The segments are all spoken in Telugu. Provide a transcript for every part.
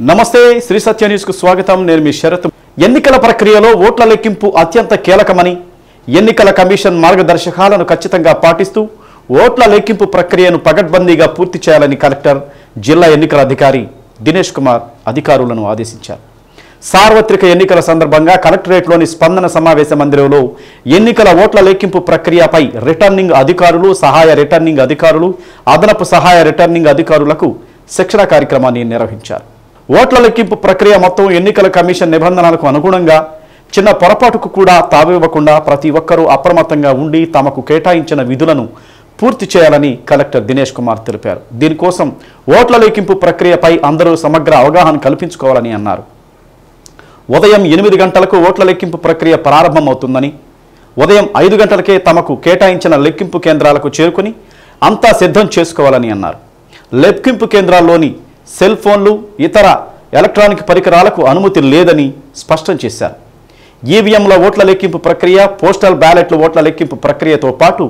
నమస్తే శ్రీ సత్య న్యూస్ కు స్వాగతం. నేను మీ శరత్. ఎన్నికల ప్రక్రియలో ఓట్ల లెక్కింపు అత్యంత కీలకమని ఎన్నికల కమిషన్ మార్గదర్శకాలను ఖచ్చితంగా పాటిస్తూ ఓట్ల లెక్కింపు ప్రక్రియను పగడ్బందీగా పూర్తి చేయాలని కలెక్టర్ జిల్లా ఎన్నికల అధికారి దినేష్ కుమార్ అధికారులను ఆదేశించారు. సార్వత్రిక ఎన్నికల సందర్భంగా కలెక్టరేట్లోని స్పందన సమావేశ మందిరంలో ఎన్నికల ఓట్ల లెక్కింపు ప్రక్రియపై రిటర్నింగ్ అధికారులు, సహాయ రిటర్నింగ్ అధికారులు, అదనపు సహాయ రిటర్నింగ్ అధికారులకు శిక్షణ కార్యక్రమాన్ని నిర్వహించారు. ఓట్ల లెక్కింపు ప్రక్రియ మొత్తం ఎన్నికల కమిషన్ నిబంధనలకు అనుగుణంగా చిన్న పొరపాటుకు కూడా తావివ్వకుండా ప్రతి ఒక్కరూ అప్రమత్తంగా ఉండి తమకు కేటాయించిన విధులను పూర్తి చేయాలని కలెక్టర్ దినేష్ కుమార్ తెలిపారు. దీనికోసం ఓట్ల లెక్కింపు ప్రక్రియపై అందరూ సమగ్ర అవగాహన కల్పించుకోవాలని అన్నారు. ఉదయం 8 గంటలకు ఓట్ల లెక్కింపు ప్రక్రియ ప్రారంభమవుతుందని, ఉదయం 5 గంటలకే తమకు కేటాయించిన లెక్కింపు కేంద్రాలకు చేరుకుని అంతా సిద్ధం చేసుకోవాలని అన్నారు. లెక్కింపు కేంద్రాల్లోని సెల్ ఫోన్లు, ఇతర ఎలక్ట్రానిక్ పరికరాలకు అనుమతి లేదని స్పష్టం చేశారు. ఈవీఎంల ఓట్ల లెక్కింపు ప్రక్రియ, పోస్టల్ బ్యాలెట్ల ఓట్ల లెక్కింపు ప్రక్రియతో పాటు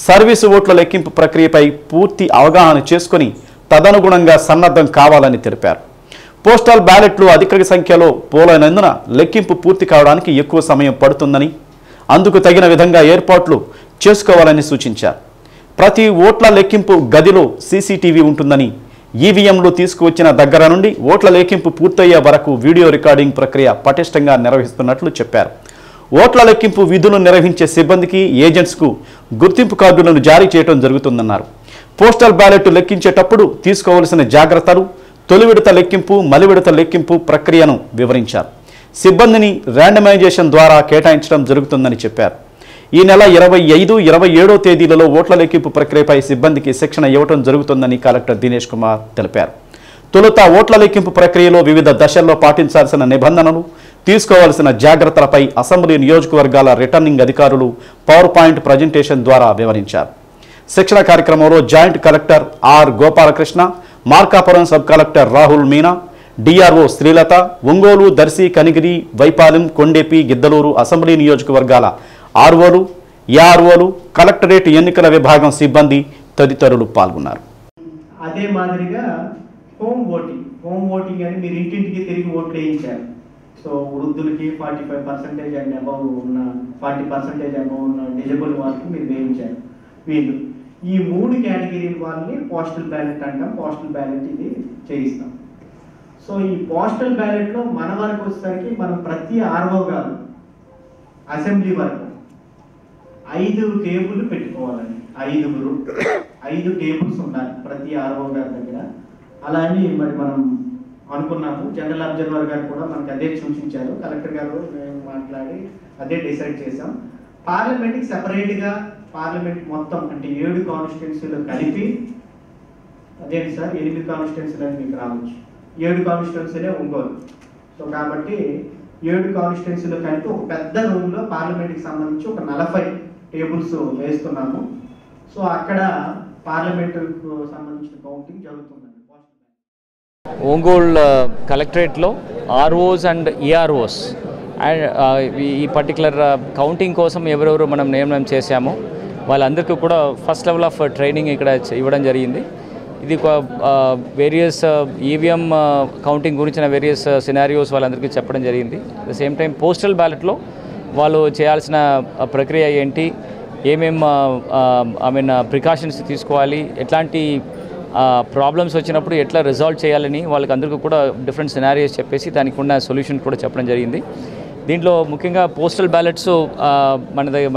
సర్వీసు ఓట్ల లెక్కింపు ప్రక్రియపై పూర్తి అవగాహన చేసుకుని తదనుగుణంగా సన్నద్ధం కావాలని తెలిపారు. పోస్టల్ బ్యాలెట్లు అధిక సంఖ్యలో పోలైనందున లెక్కింపు పూర్తి కావడానికి ఎక్కువ సమయం పడుతుందని, అందుకు తగిన విధంగా ఏర్పాట్లు చేసుకోవాలని సూచించారు. ప్రతి ఓట్ల లెక్కింపు గదిలో సీసీటీవీ ఉంటుందని, ఈవీఎంలు తీసుకువచ్చిన దగ్గర నుండి ఓట్ల లెక్కింపు పూర్తయ్యే వరకు వీడియో రికార్డింగ్ ప్రక్రియ పటిష్టంగా నిర్వహిస్తున్నట్లు చెప్పారు. ఓట్ల లెక్కింపు విధులు నిర్వహించే సిబ్బందికి, ఏజెంట్స్కు గుర్తింపు కార్డులను జారీ చేయడం జరుగుతుందన్నారు. పోస్టల్ బ్యాలెట్ లెక్కించేటప్పుడు తీసుకోవాల్సిన జాగ్రత్తలు, తొలి విడత లెక్కింపు, మలి విడత లెక్కింపు ప్రక్రియను వివరించారు. సిబ్బందిని ర్యాండమైజేషన్ ద్వారా కేటాయించడం జరుగుతుందని చెప్పారు. ఈ నెల 25, 27 తేదీలలో ఓట్ల లెక్కింపు ప్రక్రియపై సిబ్బందికి శిక్షణ ఇవ్వడం జరుగుతుందని కలెక్టర్ దినేష్ కుమార్ తెలిపారు. తొలుత ఓట్ల లెక్కింపు ప్రక్రియలో వివిధ దశల్లో పాటించాల్సిన నిబంధనలు, తీసుకోవాల్సిన జాగ్రత్తలపై అసెంబ్లీ నియోజకవర్గాల రిటర్నింగ్ అధికారులు పవర్ పాయింట్ ప్రజెంటేషన్ ద్వారా వివరించారు. శిక్షణ కార్యక్రమంలో joint collector R Gopalakrishna, Markapuram sub collector Rahul Meena, DRO Srilatha, Ongole, Darsi, Kanigiri, Ypalem, Kondepi, Giddalur assembly నియోజకవర్గాల ఆర్ఓలు, ఏఆర్ఓలు, కలెక్టరేట్ ఎన్నికల విభాగం సిబ్బంది తదితరులు పాల్గొన్నారు. అదే మాదిరిగా హోమ్ ఓటింగ్ అని మీరు ఇంటింటికి తిరిగి ఓట్లు వేయించారు. సో వృద్ధులకి 45% అండ్ అబౌవ్ ఉన్న 40% అబౌవ్ ఉన్న డిజబుల్ వాళ్ళకి మీరు వేయించారు. వీళ్ళు ఈ 3 కేటగిరీల వాళ్ళని పోస్టల్ బ్యాలెట్ అంటాం. పోస్టల్ బ్యాలెట్ ఇది చేయిస్తాం. సో ఈ పోస్టల్ బ్యాలెట్లో మన వరకు వచ్చేసరికి మనం ప్రతి ఆర్ఓ గారు అసెంబ్లీ వరకు 5 టేబుల్ పెట్టుకోవాలండి. 5 టేబుల్స్ ఉండాలి ప్రతి ఆర్ఓ గారి దగ్గర. అలా అని మరి మనం అనుకున్నాము. జనరల్ అబ్జర్వర్ గారు కూడా మనకి అదే సూచించారు. కలెక్టర్ గారు మేము మాట్లాడి అదే డిసైడ్ చేసాం. పార్లమెంట్కి సెపరేట్గా పార్లమెంట్ మొత్తం అంటే 7 కాన్స్టిట్యున్సీలు కలిపి, అదేంటి సార్ 8 కాన్స్టిట్యున్సీలు అని మీకు రావచ్చు. 7 కాన్స్టిట్యున్సీలే ఒంగోలు. సో కాబట్టి 7 కాన్స్టిట్యున్సీలు కలిపి ఒక పెద్ద రూమ్లో పార్లమెంట్కి సంబంధించి ఒక 40 టేబుల్స్ వేస్తున్నాము. సో అక్కడ పార్లమెంటుకు సంబంధించిన కౌంటింగ్ జరుగుతుందండి. ఒంగోలు కలెక్టరేట్లో ఆర్ఓస్ అండ్ ఏఆర్ఓస్ అండ్ ఈ పర్టికులర్ కౌంటింగ్ కోసం ఎవరెవరు మనం నియమనం చేశామో వాళ్ళందరికీ కూడా ఫస్ట్ లెవెల్ ఆఫ్ ట్రైనింగ్ ఇక్కడ ఇవ్వడం జరిగింది. ఇది వేరియస్ ఈవీఎం కౌంటింగ్ గురించిన వేరియస్ సినారియోస్ వాళ్ళందరికీ చెప్పడం జరిగింది. At the same time postal బ్యాలెట్లో వాళ్ళు చేయాల్సిన ప్రక్రియ ఏంటి, ఏమేం ప్రికాషన్స్ తీసుకోవాలి, ఎట్లాంటి ప్రాబ్లమ్స్ వచ్చినప్పుడు ఎట్లా రిజాల్వ్ చేయాలని వాళ్ళకి అందరికీ కూడా డిఫరెంట్ సినారియోస్ చెప్పేసి దానికి ఉన్న సొల్యూషన్ కూడా చెప్పడం జరిగింది. దీంట్లో ముఖ్యంగా పోస్టల్ బ్యాలెట్స్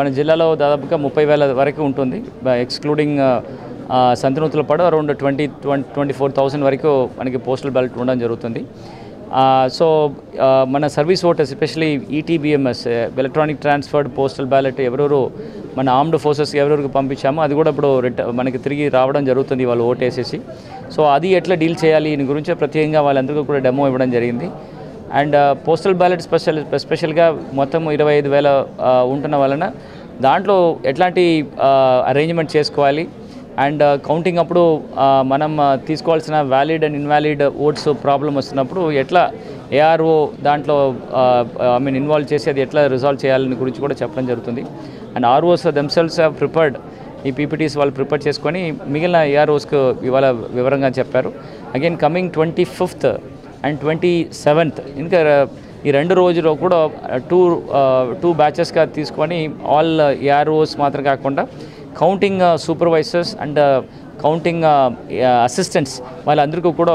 మన జిల్లాలో దాదాపుగా 30,000 వరకు ఉంటుంది. ఎక్స్క్లూడింగ్ సంతనూతులపాడు అరౌండ్ 24,000 వరకు మనకి పోస్టల్ బ్యాలెట్ ఉండడం జరుగుతుంది. సో మన service voters especially ETBMS electronic transferred postal ballot ఎవరెవరు మన ఆర్మ్డ్ ఫోర్సెస్ ఎవరెవరికి పంపించామో అది కూడా ఇప్పుడు మనకి తిరిగి రావడం జరుగుతుంది వాళ్ళు ఓటు వేసేసి. సో అది ఎట్లా డీల్ చేయాలి దీని గురించి ప్రత్యేకంగా వాళ్ళందరికీ కూడా డెమో ఇవ్వడం జరిగింది. అండ్ పోస్టల్ బ్యాలెట్ స్పెషల్గా మొత్తం 25,000 ఉంటున్న వలన దాంట్లో ఎట్లాంటి అరేంజ్మెంట్ చేసుకోవాలి అండ్ కౌంటింగ్ అప్పుడు మనం తీసుకోవాల్సిన valid and invalid oats problem వస్తున్నప్పుడు ఎట్లా ఏఆర్ఓ దాంట్లో ఇన్వాల్వ్ చేసి అది ఎట్లా రిజాల్వ్ చేయాలని గురించి కూడా చెప్పడం జరుగుతుంది. And ROs themselves have prepared ఈ పీపీటీస్ వాళ్ళు ప్రిపేర్ చేసుకొని మిగిలిన ఏఆర్ఓస్కు ఇవాళ వివరంగా చెప్పారు. Again coming 25th and 27th ఇంకా ఈ 2 రోజుల్లో కూడా టూ బ్యాచెస్గా తీసుకొని ఆల్ ఏఆర్ఓస్ మాత్రం కాకుండా counting supervisors and counting assistants వాళ్ళందరికీ కూడా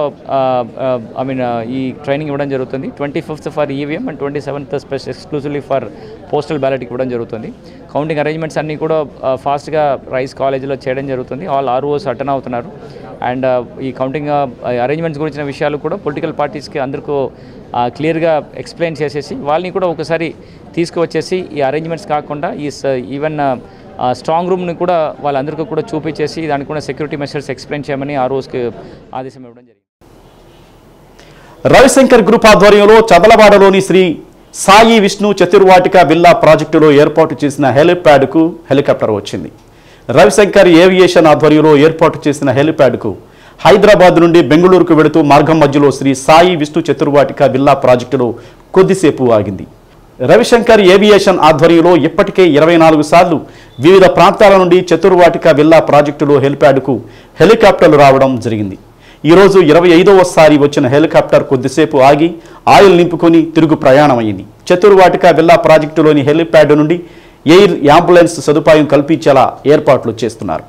ఈ ట్రైనింగ్ ఇవ్వడం జరుగుతుంది. 25th for EVM and 27th exclusively for postal బ్యాలెట్కి ఇవ్వడం జరుగుతుంది. కౌంటింగ్ అరేంజ్మెంట్స్ అన్నీ కూడా ఫాస్ట్గా రైస్ కాలేజీలో చేయడం జరుగుతుంది. ఆల్ ఆర్ఓస్ అటెండ్ అవుతున్నారు. అండ్ ఈ కౌంటింగ్ అరేంజ్మెంట్స్ గురించిన విషయాలు కూడా పొలిటికల్ పార్టీస్కి అందరికీ క్లియర్గా ఎక్స్ప్లెయిన్ చేసేసి వాళ్ళని కూడా ఒకసారి తీసుకువచ్చేసి ఈ అరేంజ్మెంట్స్ కాకుండా ఈవెన్ స్ట్రాంగ్ రూమ్ని కూడా వాళ్ళందరికీ కూడా చూపించేసి దానికి కూడా సెక్యూరిటీ మెషర్స్ ఎక్స్ప్లెయిన్ చేయమని ఆ రోజుకి ఆదేశం ఇవ్వడం జరిగింది. రవిశంకర్ గ్రూప్ ఆధ్వర్యంలో చదలవాడలోని శ్రీ సాయి విష్ణు చతుర్వాటిక విల్లా ప్రాజెక్టులో ఏర్పాటు చేసిన హెలిప్యాడ్కు హెలికాప్టర్ వచ్చింది. రవిశంకర్ ఏవియేషన్ ఆధ్వర్యంలో ఏర్పాటు చేసిన హెలిప్యాడ్కు హైదరాబాద్ నుండి బెంగళూరుకు వెళుతూ మార్గం మధ్యలో శ్రీ సాయి విష్ణు చతుర్వాటిక విల్లా ప్రాజెక్టులో కొద్దిసేపు ఆగింది. రవిశంకర్ ఏవియేషన్ ఆధ్వర్యంలో ఇప్పటికే 24 సార్లు వివిధ ప్రాంతాల నుండి చతుర్వాటిక విల్లా ప్రాజెక్టులో హెలిప్యాడ్కు హెలికాప్టర్లు రావడం జరిగింది. ఈరోజు 25వసారి వచ్చిన హెలికాప్టర్ కొద్దిసేపు ఆగి ఆయిల్ నింపుకొని తిరుగు ప్రయాణమైంది. చతుర్వాటిక విల్లా ప్రాజెక్టులోని హెలిప్యాడ్ నుండి ఎయిర్ అంబులెన్స్ సదుపాయం కల్పించేలా ఏర్పాట్లు చేస్తున్నారు.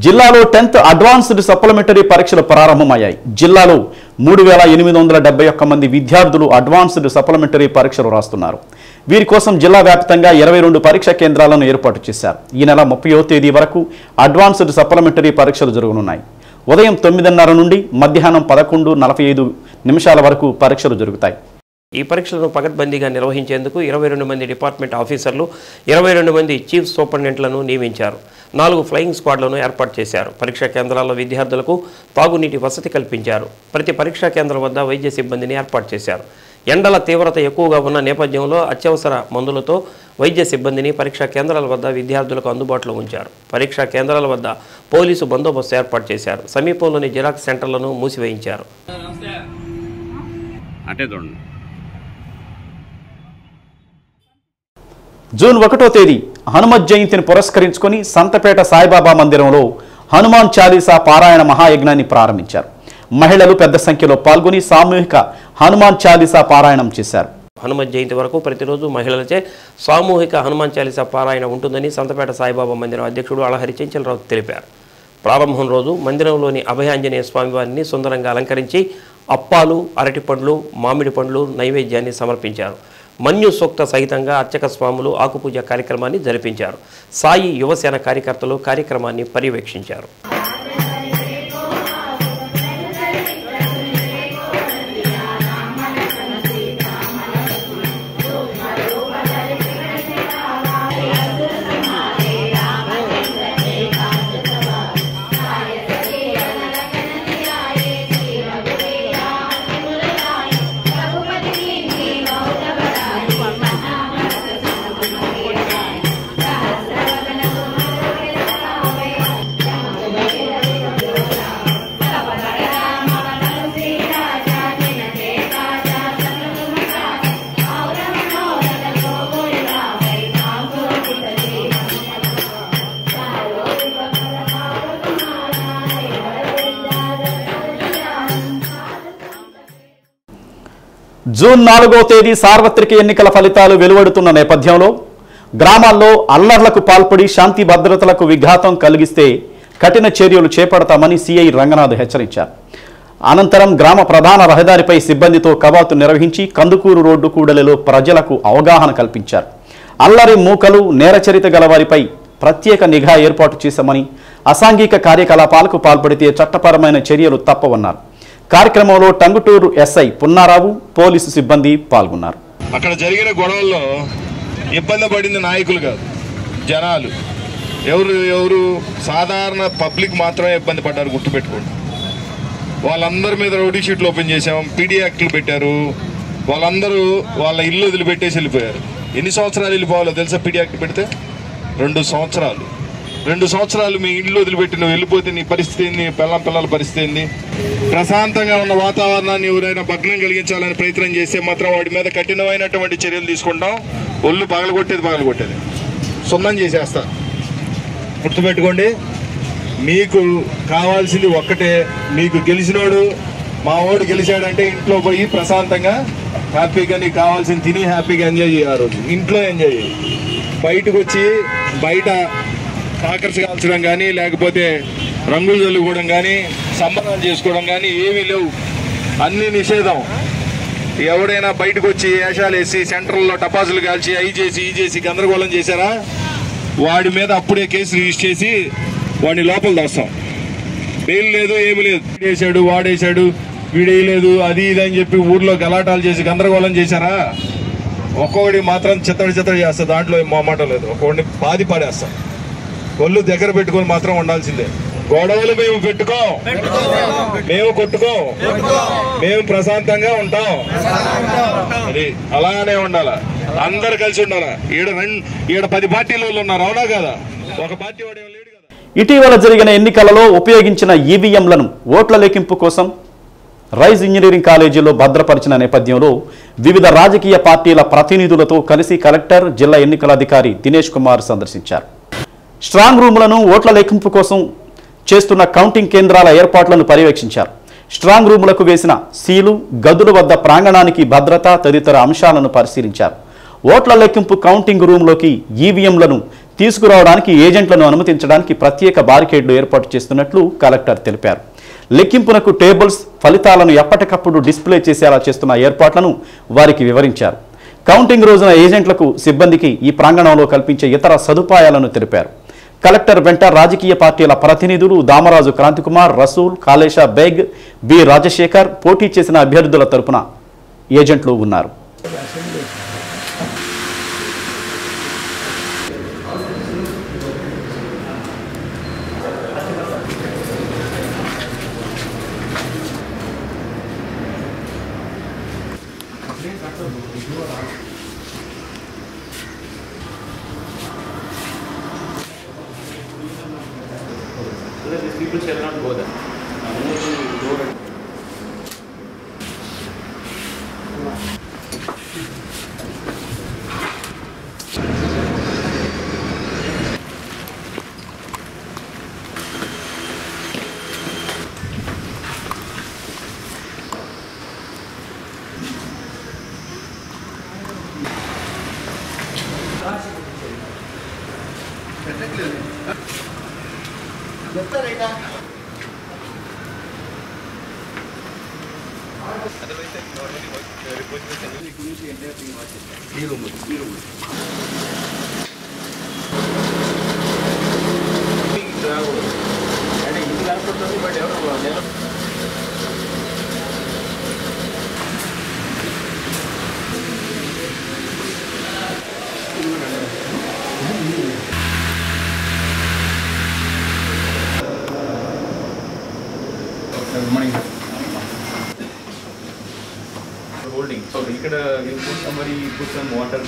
జిల్లాలో 10th అడ్వాన్స్డ్ సప్లిమెంటరీ పరీక్షలు ప్రారంభమయ్యాయి. జిల్లాలో 3871 మంది విద్యార్థులు అడ్వాన్స్డ్ సప్లిమెంటరీ పరీక్షలు రాస్తున్నారు. వీరి కోసం జిల్లా వ్యాప్తంగా 22 పరీక్షా కేంద్రాలను ఏర్పాటు చేశారు. ఈ నెల 30వ తేదీ వరకు అడ్వాన్స్డ్ సప్లిమెంటరీ పరీక్షలు జరగనున్నాయి. ఉదయం 9:30 నుండి మధ్యాహ్నం 11:45 వరకు పరీక్షలు జరుగుతాయి. ఈ పరీక్షలను పకడ్బందీగా నిర్వహించేందుకు 22 మంది డిపార్ట్మెంట్ ఆఫీసర్లు, 22 మంది చీఫ్ సూపరింటెండెంట్లను నియమించారు. 4 ఫ్లయింగ్ స్క్వాడ్లను ఏర్పాటు చేశారు. పరీక్షా కేంద్రాల్లో విద్యార్థులకు తాగునీటి వసతి కల్పించారు. ప్రతి పరీక్షా కేంద్రం వద్ద వైద్య సిబ్బందిని ఏర్పాటు చేశారు. ఎండల తీవ్రత ఎక్కువగా ఉన్న నేపథ్యంలో అత్యవసర మందులతో వైద్య సిబ్బందిని పరీక్షా కేంద్రాల వద్ద విద్యార్థులకు అందుబాటులో ఉంచారు. పరీక్షా కేంద్రాల వద్ద పోలీసు బందోబస్తు ఏర్పాటు చేశారు. సమీపంలోని జిరాక్స్ సెంటర్లను మూసివేయించారు. జూన్ 1వ తేదీ హనుమత్ జయంతిని పురస్కరించుకొని సంతపేట సాయిబాబా మందిరంలో హనుమాన్ చాలీసా పారాయణ మహాయజ్ఞాన్ని ప్రారంభించారు. మహిళలు పెద్ద సంఖ్యలో పాల్గొని సామూహిక హనుమాన్ చాలీసా పారాయణం చేశారు. హనుమత్ జయంతి వరకు ప్రతిరోజు మహిళలచే సామూహిక హనుమాన్ చాలీసా పారాయణ ఉంటుందని సంతపేట సాయిబాబా మందిరం అధ్యక్షుడు అలహరి చెంచలరావు తెలిపారు. ప్రారంభం రోజు మందిరంలోని అభయాంజనేయ స్వామివారిని సుందరంగా అలంకరించి అప్పాలు, అరటిపండ్లు, మామిడి పండ్లు నైవేద్యాన్ని సమర్పించారు. మన్యు సూక్త సహితంగా అర్చక స్వాములు ఆకుపూజ కార్యక్రమాన్ని జరిపించారు. సాయి యువసేన కార్యకర్తలు కార్యక్రమాన్ని పర్యవేక్షించారు. జూన్ 4వ తేదీ సార్వత్రిక ఎన్నికల ఫలితాలు వెలువడుతున్న నేపథ్యంలో గ్రామాల్లో అల్లర్లకు పాల్పడి శాంతి భద్రతలకు విఘాతం కలిగిస్తే కఠిన చర్యలు చేపడతామని సిఐ రంగనాథ్ హెచ్చరించారు. అనంతరం గ్రామ ప్రధాన రహదారిపై సిబ్బందితో కవాతు నిర్వహించి కందుకూరు రోడ్డు కూడలిలో ప్రజలకు అవగాహన కల్పించారు. అల్లరి మూకలు నేరచరిత గల వారిపై ప్రత్యేక నిఘా ఏర్పాటు చేశామని, అసాంఘిక కార్యకలాపాలకు పాల్పడితే చట్టపరమైన చర్యలు తప్పవన్నారు. కార్యక్రమంలో టంగుటూరు ఎస్ఐ పున్నారావు, పోలీసు సిబ్బంది పాల్గొన్నారు. అక్కడ జరిగిన గొడవల్లో ఇబ్బంది పడింది నాయకులు కాదు, జనాలు. ఎవరు సాధారణ పబ్లిక్ మాత్రమే ఇబ్బంది పడ్డారు, గుర్తుపెట్టుకోండి. వాళ్ళందరి మీద రౌడీ షీట్లు ఓపెన్ చేసాం, పీడీ యాక్ట్లు పెట్టారు. వాళ్ళందరూ వాళ్ళ ఇల్లు వదిలిపెట్టేసి వెళ్ళిపోయారు. ఎన్ని సంవత్సరాలు వెళ్ళిపోవాలో తెలుసా? పీడీ యాక్ట్ పెడితే 2 సంవత్సరాలు. 2 సంవత్సరాలు మీ ఇల్లు వదిలిపెట్టి నువ్వు వెళ్ళిపోతే నీ పరిస్థితి ఏంది? పిల్లల పరిస్థితి ఏంది? ప్రశాంతంగా ఉన్న వాతావరణాన్ని ఎవరైనా భగ్నం కలిగించాలని ప్రయత్నం చేస్తే మాత్రం వాడి మీద కఠినమైనటువంటి చర్యలు తీసుకుంటాం. ఒళ్ళు పగలగొట్టేది సున్నం చేసేస్తా. గుర్తుపెట్టుకోండి, మీకు కావాల్సింది ఒక్కటే. మీకు గెలిచినోడు, మా ఓడు గెలిచాడంటే ఇంట్లో పోయి ప్రశాంతంగా హ్యాపీగా నీకు కావాల్సింది తిని హ్యాపీగా ఎంజాయ్ చేయి. ఆ రోజు ఇంట్లో ఎంజాయ్ చేయి. బయటకు వచ్చి బయట కాకర్స్ కాల్చడం కానీ, లేకపోతే రంగులు చల్లుకోవడం కానీ, సంబరాలు చేసుకోవడం కానీ ఏమీ లేవు. అన్ని నిషేధం. ఎవడైనా బయటకు వచ్చి వేషాలు వేసి సెంటర్లో టపాసులు కాల్చి అవి చేసి ఈ చేసి గందరగోళం చేశారా, వాడి మీద అప్పుడే కేసు రిజిస్టర్ చేసి వాడిని లోపల దాస్తాం. బెయిల్ లేదు, ఏమి లేదు. వేసాడు, వాడేశాడు, వీడేయలేదు, అది ఇది అని చెప్పి ఊర్లో గలాటాలు చేసి గందరగోళం చేశారా, ఒక్కొక్కటి మాత్రం చిత్తడి చేస్తా. దాంట్లో మాట లేదు. ఒక్కొక్కడిని పాడేస్తాం. ఒళ్ళు దగ్గర పెట్టుకొని మాత్రం ఉండాల్సిందే. గొడవలు మేము పెట్టుకోం, మేము కొట్టుకోం, మేము ప్రశాంతంగా ఉంటాం. అది అలానే ఉండాలా. అందరు కలిసి ఉండాలా. ఈడ 10 పార్టీలు ఉన్నారు, అవునా కదా? ఒక పార్టీ వాడు లేడు కదా. ఇటీవల జరిగిన ఎన్నికలలో ఉపయోగించిన ఈవీఎంలను ఓట్ల లెక్కింపు కోసం రైజ్ ఇంజనీరింగ్ కాలేజీలో భద్రపరిచిన నేపథ్యంలో వివిధ రాజకీయ పార్టీల ప్రతినిధులతో కలిసి కలెక్టర్, జిల్లా ఎన్నికల అధికారి దినేష్ కుమార్ సందర్శించారు. స్ట్రాంగ్ రూములను ఓట్ల లెక్కింపు కోసం చేస్తున్న కౌంటింగ్ కేంద్రాల ఏర్పాట్లను పర్యవేక్షించారు. స్ట్రాంగ్ రూములకు వేసిన సీలు, గదుల వద్ద ప్రాంగణానికి భద్రత తదితర అంశాలను పరిశీలించారు. ఓట్ల లెక్కింపు కౌంటింగ్ రూమ్లోకి ఈవీఎంలను తీసుకురావడానికి ఏజెంట్లను అనుమతించడానికి ప్రత్యేక బారికేడ్లు ఏర్పాటు చేస్తున్నట్లు కలెక్టర్ తెలిపారు. లెక్కింపునకు టేబుల్స్, ఫలితాలను ఎప్పటికప్పుడు డిస్ప్లే చేసేలా చేస్తున్న ఏర్పాట్లను వారికి వివరించారు. కౌంటింగ్ రోజున ఏజెంట్లకు, సిబ్బందికి ఈ ప్రాంగణంలో కల్పించే ఇతర సదుపాయాలను తెలిపారు. కలెక్టర్ వెంట రాజకీయ పార్టీల ప్రతినిధులు దామరాజు క్రాంతికుమార్, రసూల్, కాళేశా బేగ్, బి రాజశేఖర్, పోటీ చేసిన అభ్యర్థుల తరపున ఏజెంట్లు ఉన్నారు. People shall not go there. Good morning. Holding. So here you put somebody, put some water.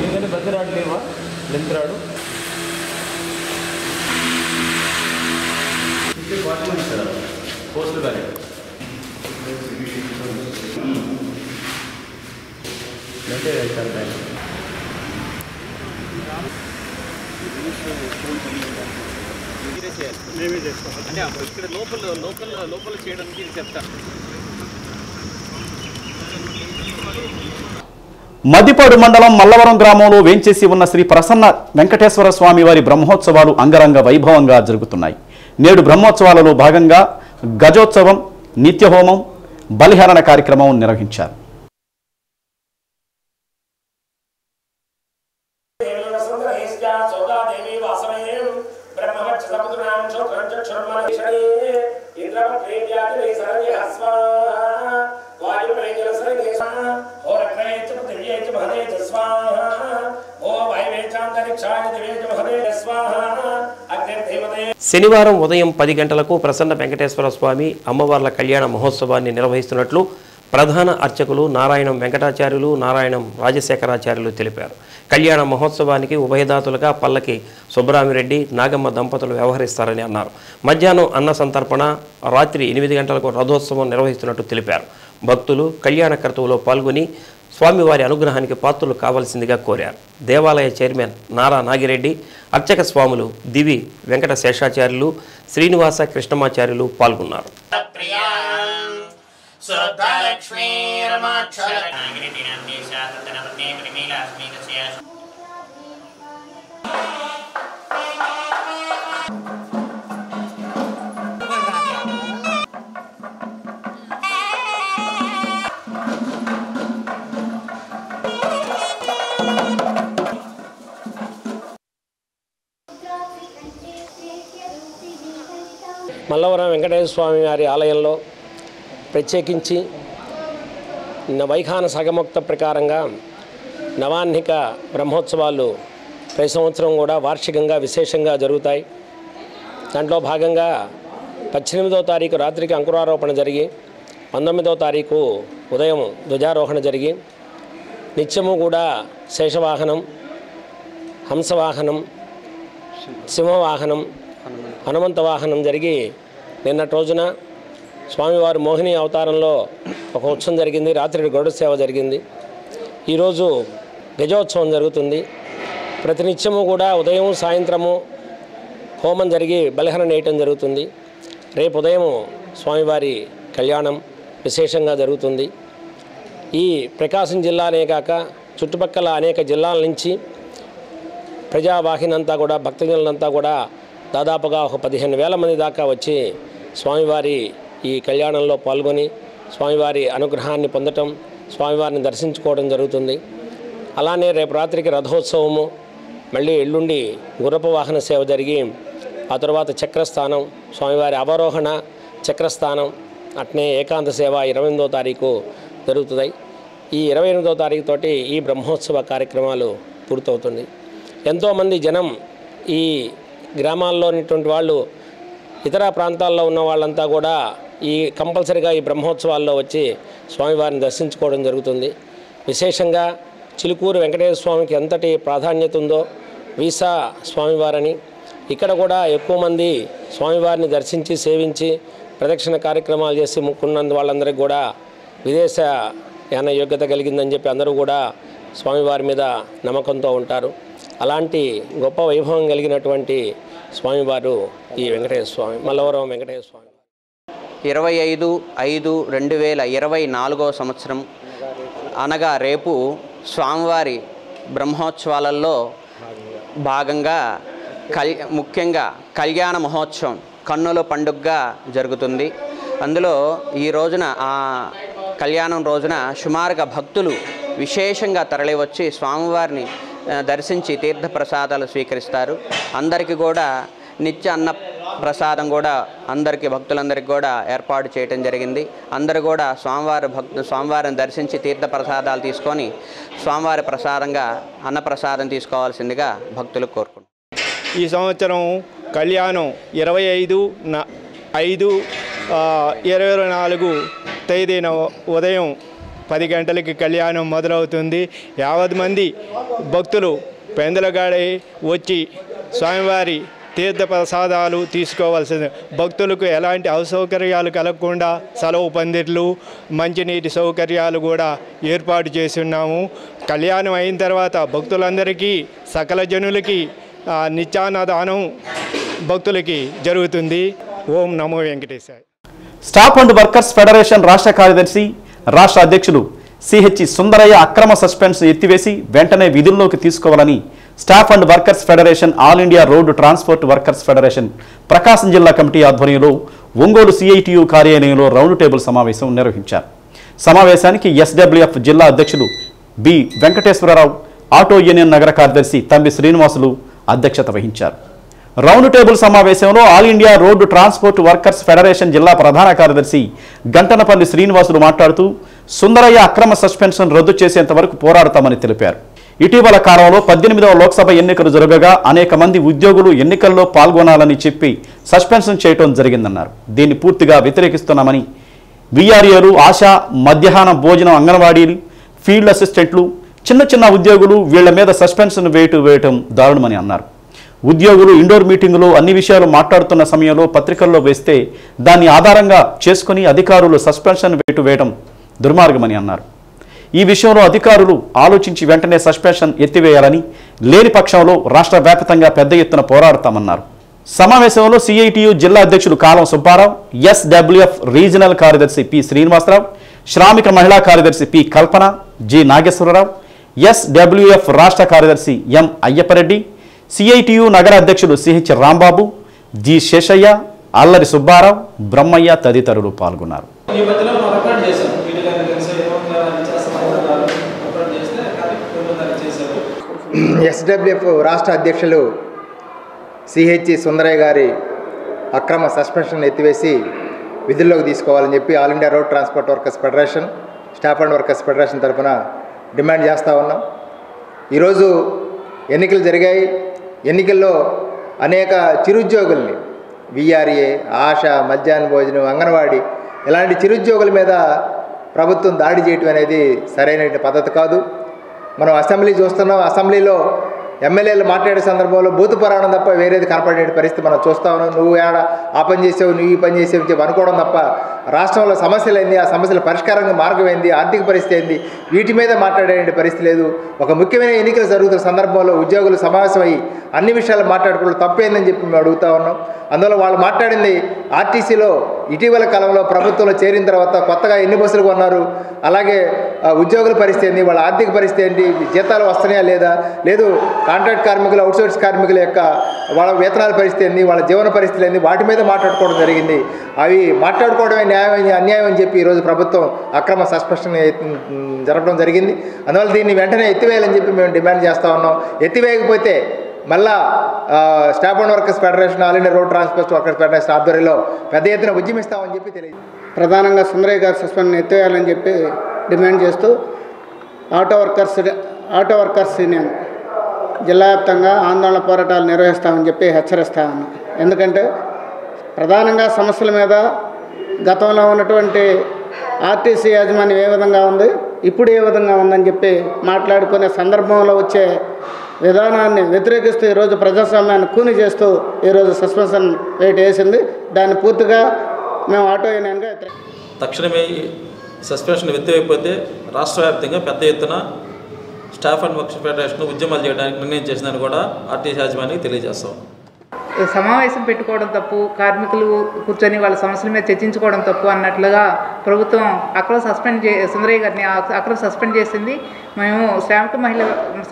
ఏంటంటే పెద్ద రాడు లేవా? లెంత్ రాడు పోస్ట్ బ్యాలెట్ చేస్తే సరిపోయింది. మేమే చేస్తాం అంటే ఇక్కడ లోపల చేయడానికి చెప్తాను. మదిపాడు మండలం మల్లవరం గ్రామంలో వేంచేసి ఉన్న శ్రీ ప్రసన్న వెంకటేశ్వర స్వామి వారి బ్రహ్మోత్సవాలు అంగరంగ వైభవంగా జరుగుతున్నాయి. నేడు బ్రహ్మోత్సవాలలో భాగంగా గజోత్సవం, నిత్యహోమం, బలిహరణ కార్యక్రమం నిర్వహించారు. శనివారం ఉదయం 10 గంటలకు ప్రసన్న వెంకటేశ్వర స్వామి అమ్మవార్ల కళ్యాణ మహోత్సవాన్ని నిర్వహిస్తున్నట్లు ప్రధాన అర్చకులు నారాయణం వెంకటాచార్యులు, నారాయణం రాజశేఖరాచార్యులు తెలిపారు. కళ్యాణ మహోత్సవానికి ఉభయదాతులుగా పల్లకి సుబ్బరామిరెడ్డి, నాగమ్మ దంపతులు వ్యవహరిస్తారని అన్నారు. మధ్యాహ్నం అన్న సంతర్పణ, రాత్రి 8 గంటలకు రథోత్సవం నిర్వహిస్తున్నట్టు తెలిపారు. భక్తులు కళ్యాణ క్రతువులో పాల్గొని స్వామివారి అనుగ్రహానికి పాత్రలు కావాల్సిందిగా కోరారు. దేవాలయ చైర్మన్ నారా నాగిరెడ్డి, అర్చక స్వాములు దివి వెంకట శేషాచార్యులు, శ్రీనివాస కృష్ణమాచార్యులు పాల్గొన్నారు. మల్లవరం వెంకటేశ్వర స్వామి వారి ఆలయంలో ప్రత్యేకించి వైఖాన సగముక్త ప్రకారంగా నవాహ్నిక బ్రహ్మోత్సవాలు ప్రతి సంవత్సరం కూడా వార్షికంగా విశేషంగా జరుగుతాయి. దాంట్లో భాగంగా 18వ తారీఖు రాత్రికి అంకురారోపణ జరిగి 19వ తారీఖు ఉదయం ధ్వజారోహణ జరిగి నిత్యము కూడా శేషవాహనం, హంసవాహనం, సింహవాహనం, హనుమంత వాహనం జరిగి నిన్నటి రోజున స్వామివారి మోహిని అవతారంలో ఒక ఉత్సవం జరిగింది. రాత్రి గరుడ సేవ జరిగింది. ఈరోజు గజోత్సవం జరుగుతుంది. ప్రతినిత్యము కూడా ఉదయం సాయంత్రము హోమం జరిగి బలిహరణ వేయటం జరుగుతుంది. రేపు ఉదయం స్వామివారి కళ్యాణం విశేషంగా జరుగుతుంది. ఈ ప్రకాశం జిల్లానే కాక చుట్టుపక్కల అనేక జిల్లాల నుంచి ప్రజావాహినంతా కూడా భక్తజనులంతా కూడా దాదాపుగా ఒక 15,000 మంది దాకా వచ్చి స్వామివారి ఈ కళ్యాణంలో పాల్గొని స్వామివారి అనుగ్రహాన్ని పొందటం, స్వామివారిని దర్శించుకోవడం జరుగుతుంది. అలానే రేపు రాత్రికి రథోత్సవము, మళ్ళీ ఎల్లుండి గుర్రపు వాహన సేవ జరిగి ఆ తర్వాత చక్రస్థానం, స్వామివారి అవరోహణ, చక్రస్థానం, అట్నే ఏకాంత సేవ 28వ తారీఖు జరుగుతుంది. ఈ 28వ తారీఖు తోటి ఈ బ్రహ్మోత్సవ కార్యక్రమాలు పూర్తవుతుంది. ఎంతోమంది జనం ఈ గ్రామాల్లో ఉన్నటువంటి వాళ్ళు, ఇతర ప్రాంతాల్లో ఉన్న వాళ్ళంతా కూడా ఈ కంపల్సరిగా ఈ బ్రహ్మోత్సవాల్లో వచ్చి స్వామివారిని దర్శించుకోవడం జరుగుతుంది. విశేషంగా చిలుకూరు వెంకటేశ్వర స్వామికి ఎంతటి ప్రాధాన్యత ఉందో వీసా స్వామివారని ఇక్కడ కూడా ఎక్కువ మంది స్వామివారిని దర్శించి సేవించి ప్రదక్షిణ కార్యక్రమాలు చేసి ముక్కున్నందు వాళ్ళందరికీ కూడా విదేశ యాన యోగ్యత కలిగిందని చెప్పి అందరూ కూడా స్వామివారి మీద నమ్మకంతో ఉంటారు. అలాంటి గొప్ప వైభవం కలిగినటువంటి స్వామివారు ఈ వెంకటేశ్వర స్వామి, మల్లవరం వెంకటేశ్వర స్వామి. 25/5/2024 సంవత్సరం అనగా రేపు స్వామివారి బ్రహ్మోత్సవాలలో భాగంగా ముఖ్యంగా కళ్యాణ మహోత్సవం కన్నుల పండుగగా జరుగుతుంది. అందులో ఈ రోజున ఆ కళ్యాణం రోజున సుమారుగా భక్తులు విశేషంగా తరలివచ్చి స్వామివారిని దర్శించి తీర్థప్రసాదాలు స్వీకరిస్తారు. అందరికీ కూడా నిత్య అన్న ప్రసాదం కూడా అందరికీ భక్తులందరికీ కూడా ఏర్పాటు చేయడం జరిగింది. అందరూ కూడా స్వామివారిని దర్శించి తీర్థప్రసాదాలు తీసుకొని స్వామివారి ప్రసాదంగా అన్నప్రసాదం తీసుకోవాల్సిందిగా భక్తులు కోరుకుంటున్నారు. ఈ సంవత్సరం కళ్యాణం 25/5/2024 తేదీన ఉదయం 10 గంటలకి కళ్యాణం మొదలవుతుంది. 50 మంది భక్తులు పెందలగాడి వచ్చి స్వామివారి తీర్థ ప్రసాదాలు తీసుకోవాల్సింది. భక్తులకు ఎలాంటి అసౌకర్యాలు కలగకుండా సెలవు పందిర్లు, మంచినీటి సౌకర్యాలు కూడా ఏర్పాటు చేసి ఉన్నాము. కళ్యాణం అయిన తర్వాత భక్తులందరికీ సకల జనులకి నిత్యాన్నదానం భక్తులకి జరుగుతుంది. ఓం నమో వెంకటేశాయ. స్టాఫ్ అండ్ వర్కర్స్ ఫెడరేషన్ రాష్ట్ర కార్యదర్శి రాష్ట్ర అధ్యక్షులు సిహెచ్ సుందరయ్య అక్రమ సస్పెన్స్ ఎత్తివేసి వెంటనే విధుల్లోకి తీసుకోవాలని staff and workers federation all India road transport workers federation Prakasam జిల్లా కమిటీ ఆధ్వర్యంలో ఒంగోలు సిఐటియు కార్యాలయంలో రౌండ్ టేబుల్ సమావేశం నిర్వహించారు. సమావేశానికి ఎస్డబ్ల్యూఎఫ్ జిల్లా అధ్యక్షులు బి వెంకటేశ్వరరావు, ఆటో యూనియన్ నగర కార్యదర్శి తంబి శ్రీనివాసులు అధ్యక్షత వహించారు. రౌండ్ టేబుల్ సమావేశంలో all India road transport workers federation జిల్లా ప్రధాన కార్యదర్శి గంటనపల్లి శ్రీనివాసులు మాట్లాడుతూ సుందరయ్య అక్రమ సస్పెన్షన్ రద్దు చేసేంత వరకు పోరాడతామని తెలిపారు. ఇటీవల కాలంలో 18వ లోక్సభ ఎన్నికలు జరగగా అనేక మంది ఉద్యోగులు ఎన్నికల్లో పాల్గొనాలని చెప్పి సస్పెన్షన్ చేయడం జరిగిందన్నారు. దీన్ని పూర్తిగా వ్యతిరేకిస్తున్నామని వీఆర్ఏలు, ఆశా, మధ్యాహ్న భోజనం అంగన్వాడీలు, ఫీల్డ్ అసిస్టెంట్లు, చిన్న చిన్న ఉద్యోగులు వీళ్ల మీద సస్పెన్షన్ వేయటం దారుణమని అన్నారు. ఉద్యోగులు ఇండోర్ మీటింగులో అన్ని విషయాలు మాట్లాడుతున్న సమయంలో పత్రికల్లో వేస్తే దాన్ని ఆధారంగా చేసుకుని అధికారులు సస్పెన్షన్ వేయటం దుర్మార్గమని అన్నారు. ఈ విషయంలో అధికారులు ఆలోచించి వెంటనే సస్పెన్షన్ ఎత్తివేయాలని, లేని పక్షంలో రాష్ట్ర వ్యాప్తంగా పెద్ద ఎత్తున పోరాడతామన్నారు. సమావేశంలో సిఐటియు జిల్లా అధ్యక్షులు కాలం సుబ్బారావు, ఎస్డబ్ల్యూఎఫ్ రీజనల్ కార్యదర్శి పి శ్రీనివాసరావు, శ్రామిక మహిళా కార్యదర్శి పి కల్పన, జి నాగేశ్వరరావు, ఎస్డబ్ల్యూఎఫ్ రాష్ట్ర కార్యదర్శి ఎం అయ్యప్పరెడ్డి, సిఐటియు నగర అధ్యక్షులు సిహెచ్ రాంబాబు, జి శేషయ్య, అల్లరి సుబ్బారావు, బ్రహ్మయ్య తదితరులు పాల్గొన్నారు. ఎస్డబ్ల్యూఎఫ్ రాష్ట్ర అధ్యక్షులు సిహెచ్ సుందరయ్య గారి అక్రమ సస్పెన్షన్ ఎత్తివేసి విధుల్లోకి తీసుకోవాలని చెప్పి all India road transport workers federation, staff and workers federation తరఫున డిమాండ్ చేస్తూ ఉన్నాం. ఈరోజు ఎన్నికలు జరిగాయి. ఎన్నికల్లో అనేక చిరుద్యోగుల్ని వీఆర్ఏ, ఆశ, మధ్యాహ్న భోజనం, అంగన్వాడీ ఇలాంటి చిరుద్యోగుల మీద ప్రభుత్వం దాడి చేయటం అనేది సరైన పద్ధతి కాదు. మనం అసెంబ్లీ చూస్తున్నాం. అసెంబ్లీలో ఎమ్మెల్యేలు మాట్లాడే సందర్భంలో బూతు పురాణం తప్ప వేరేది కనపడే పరిస్థితి మనం చూస్తూ ఉన్నాం. నువ్వు ఏడ ఆ పని చేసావు, నువ్వు ఈ పని చేసావు చెప్పి అనుకోవడం తప్ప రాష్ట్రంలో సమస్యలు ఏంది, ఆ సమస్యల పరిష్కారంగా మార్గం ఏంది, ఆర్థిక పరిస్థితి ఏంది, వీటి మీద మాట్లాడే పరిస్థితి లేదు. ఒక ముఖ్యమైన ఎన్నికలు జరుగుతున్న సందర్భంలో ఉద్యోగులు సమావేశమై అన్ని విషయాలు మాట్లాడుకోవడం తప్పేందని చెప్పి మేము అడుగుతూ ఉన్నాం. అందువల్ల వాళ్ళు మాట్లాడింది ఆర్టీసీలో ఇటీవల కాలంలో ప్రభుత్వంలో చేరిన తర్వాత కొత్తగా ఎన్ని బస్సులు కొన్నారు, అలాగే ఉద్యోగుల పరిస్థితి ఏంటి, వాళ్ళ ఆర్థిక పరిస్థితి ఏంటి, జీతాలు వస్తున్నాయా లేదా, లేదు కాంట్రాక్ట్ కార్మికులు, అవుట్సోర్స్ కార్మికుల యొక్క వాళ్ళ వేతనాల పరిస్థితి ఏంది, వాళ్ళ జీవన పరిస్థితులు ఏంది, వాటి మీద మాట్లాడుకోవడం జరిగింది. అవి మాట్లాడుకోవడమే న్యాయం అన్యాయం అని చెప్పి ఈరోజు ప్రభుత్వం అక్రమ సస్పెన్షన్ జరపడం జరిగింది. అందువల్ల దీన్ని వెంటనే ఎత్తివేయాలని చెప్పి మేము డిమాండ్ చేస్తూ ఉన్నాం. ఎత్తివేయకపోతే మళ్ళా staff and workers federation, all India road transport workers federation ఆధ్వర్యంలో పెద్ద ఎత్తున ఉద్యమిస్తామని చెప్పి తెలియదు. ప్రధానంగా సుందరయ్య గారి సస్పెన్షన్ ఎత్తివేయాలని చెప్పి డిమాండ్ చేస్తూ ఆటో వర్కర్స్ యూనియన్ జిల్లా వ్యాప్తంగా ఆందోళన పోరాటాలు నిర్వహిస్తామని చెప్పి హెచ్చరిస్తా ఉన్నాం. ఎందుకంటే ప్రధానంగా సమస్యల మీద గతంలో ఉన్నటువంటి ఆర్టీసీ యాజమాన్యం ఏ విధంగా ఉంది, ఇప్పుడు ఏ విధంగా ఉందని చెప్పి మాట్లాడుకునే సందర్భంలో వచ్చే విధానాన్ని వ్యతిరేకిస్తూ ఈరోజు ప్రజాస్వామ్యాన్ని కూని చేస్తూ ఈరోజు సస్పెన్షన్ రేట్ వేసింది. దాన్ని పూర్తిగా మేము ఆటో యూనియన్గా తక్షణమే సస్పెన్షన్ ఎత్తివేయకపోతే రాష్ట్ర వ్యాప్తంగా పెద్ద ఎత్తున స్టాఫ్ అండ్ వర్కర్స్ ఫెడరేషన్ ఉద్యమాలు చేయడానికి నిర్ణయం చేసిందని కూడా ఆర్టీసీ యాజమాన్యానికి తెలియజేస్తాం. సమావేశం పెట్టుకోవడం తప్పు, కార్మికులు కూర్చొని వాళ్ళ సమస్యల మీద చర్చించుకోవడం తప్పు అన్నట్లుగా ప్రభుత్వం అక్రమ సుందరయ్య గారిని అక్రమ సస్పెండ్ చేసింది. మేము శ్రామిక మహిళ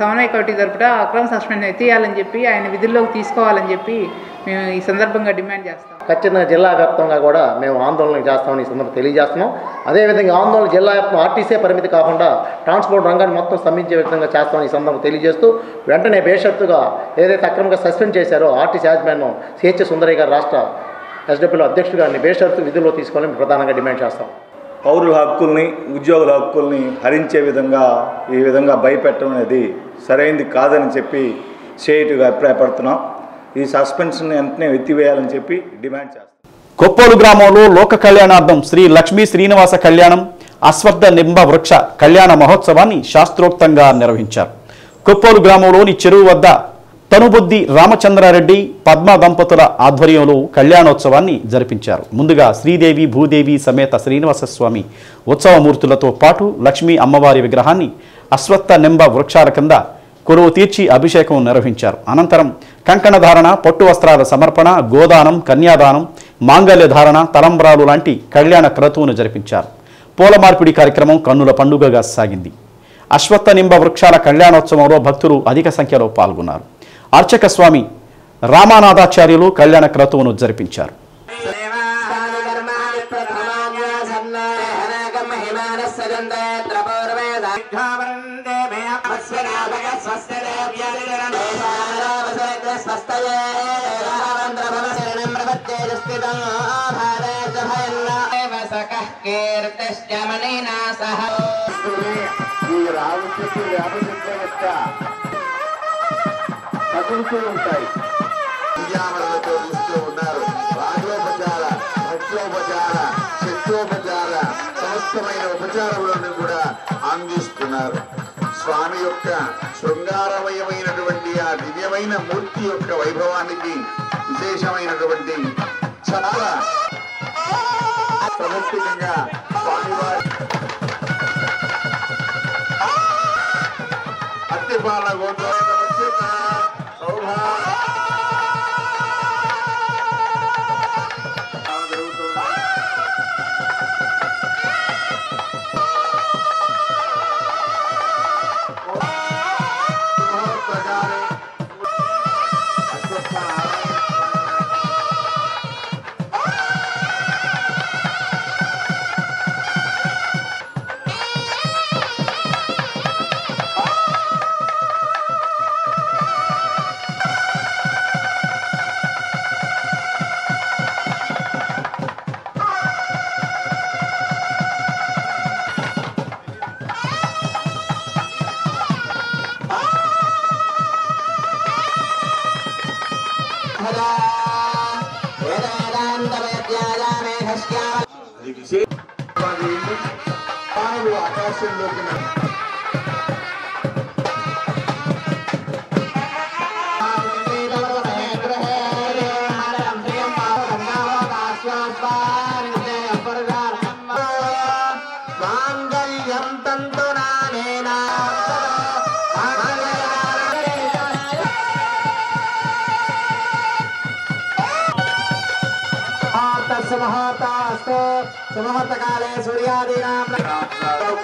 సమన్వయ కమిటీ తరపున అక్రమ సస్పెండ్ ఎత్తియాలని చెప్పి ఆయన విధుల్లోకి తీసుకోవాలని చెప్పి మేము ఈ సందర్భంగా డిమాండ్ చేస్తాం. ఖచ్చితంగా జిల్లా వ్యాప్తంగా కూడా మేము ఆందోళన చేస్తామని ఈ సందర్భంగా తెలియజేస్తున్నాం. అదేవిధంగా ఆందోళన జిల్లా వ్యాప్తం ఆర్టీసీ పరిమితి కాకుండా ట్రాన్స్పోర్ట్ రంగాన్ని మొత్తం స్తంభించే విధంగా చేస్తామని ఈ సందర్భంగా తెలియజేస్తూ వెంటనే బేషరతుగా ఏదైతే అక్రమంగా సస్పెండ్ చేశారో ఆర్టీసీ యాజమాన్యం సిహెచ్ సుందరయ్య గారు రాష్ట్ర ఎస్డబ్ల్యూ అధ్యక్షుడు గారిని బేషరతు విధుల్లో తీసుకోవాలని ప్రధానంగా డిమాండ్ చేస్తాం. పౌరుల హక్కుల్ని, ఉద్యోగుల హక్కుల్ని హరించే విధంగా ఈ విధంగా భయపెట్టడం అనేది సరైనది కాదని చెప్పి సిఐటిగా అభిప్రాయపడుతున్నాం. ఈ సస్పెన్షన్ వెంటనే ఎత్తివేయాలని చెప్పి డిమాండ్ చేస్తాం. కొప్పోలు గ్రామంలో లోక కళ్యాణార్థం శ్రీ లక్ష్మీ శ్రీనివాస కళ్యాణం అశ్వత్థ నింబ వృక్ష కళ్యాణ మహోత్సవాన్ని శాస్త్రోక్తంగా నిర్వహించారు. కొప్పోలు గ్రామంలోని చెరువు వద్ద తనుబుద్ది రామచంద్రారెడ్డి పద్మ దంపతుల ఆధ్వర్యంలో కళ్యాణోత్సవాన్ని జరిపించారు. ముందుగా శ్రీదేవి భూదేవి సమేత శ్రీనివాస స్వామి ఉత్సవమూర్తులతో పాటు లక్ష్మీ అమ్మవారి విగ్రహాన్ని అశ్వత్థ నింబ వృక్షాల కింద కొలువు తీర్చి అభిషేకం నిర్వహించారు. అనంతరం కంకణధారణ, పట్టు వస్త్రాల సమర్పణ, గోదానం, కన్యాదానం, మాంగళ్య ధారణ, తలంబ్రాలు లాంటి కళ్యాణ క్రతువును జరిపించారు. పూల మార్పిడి కార్యక్రమం కన్నుల పండుగగా సాగింది. అశ్వత్థ నింబ వృక్షాల కళ్యాణోత్సవంలో భక్తులు అధిక సంఖ్యలో పాల్గొన్నారు. అర్చక స్వామి రామానాథాచార్యులు కళ్యాణ క్రతువును జరిపించారు. ఉంటాయి విద్యామలతో చూస్తూ ఉన్నారు. రాజోపచార, భక్తోపచార, శక్తోపచార సమస్తమైన ఉపచారములను కూడా అందిస్తున్నారు. స్వామి యొక్క శృంగారమయమైనటువంటి ఆ దివ్యమైన మూర్తి యొక్క వైభవానికి విశేషమైనటువంటి చాలా సమష్టికంగా స్వామివారి అత్తిపాల గోత్ర ఆకాశంలోకి సమహతకాలే సూర్యాదీనాం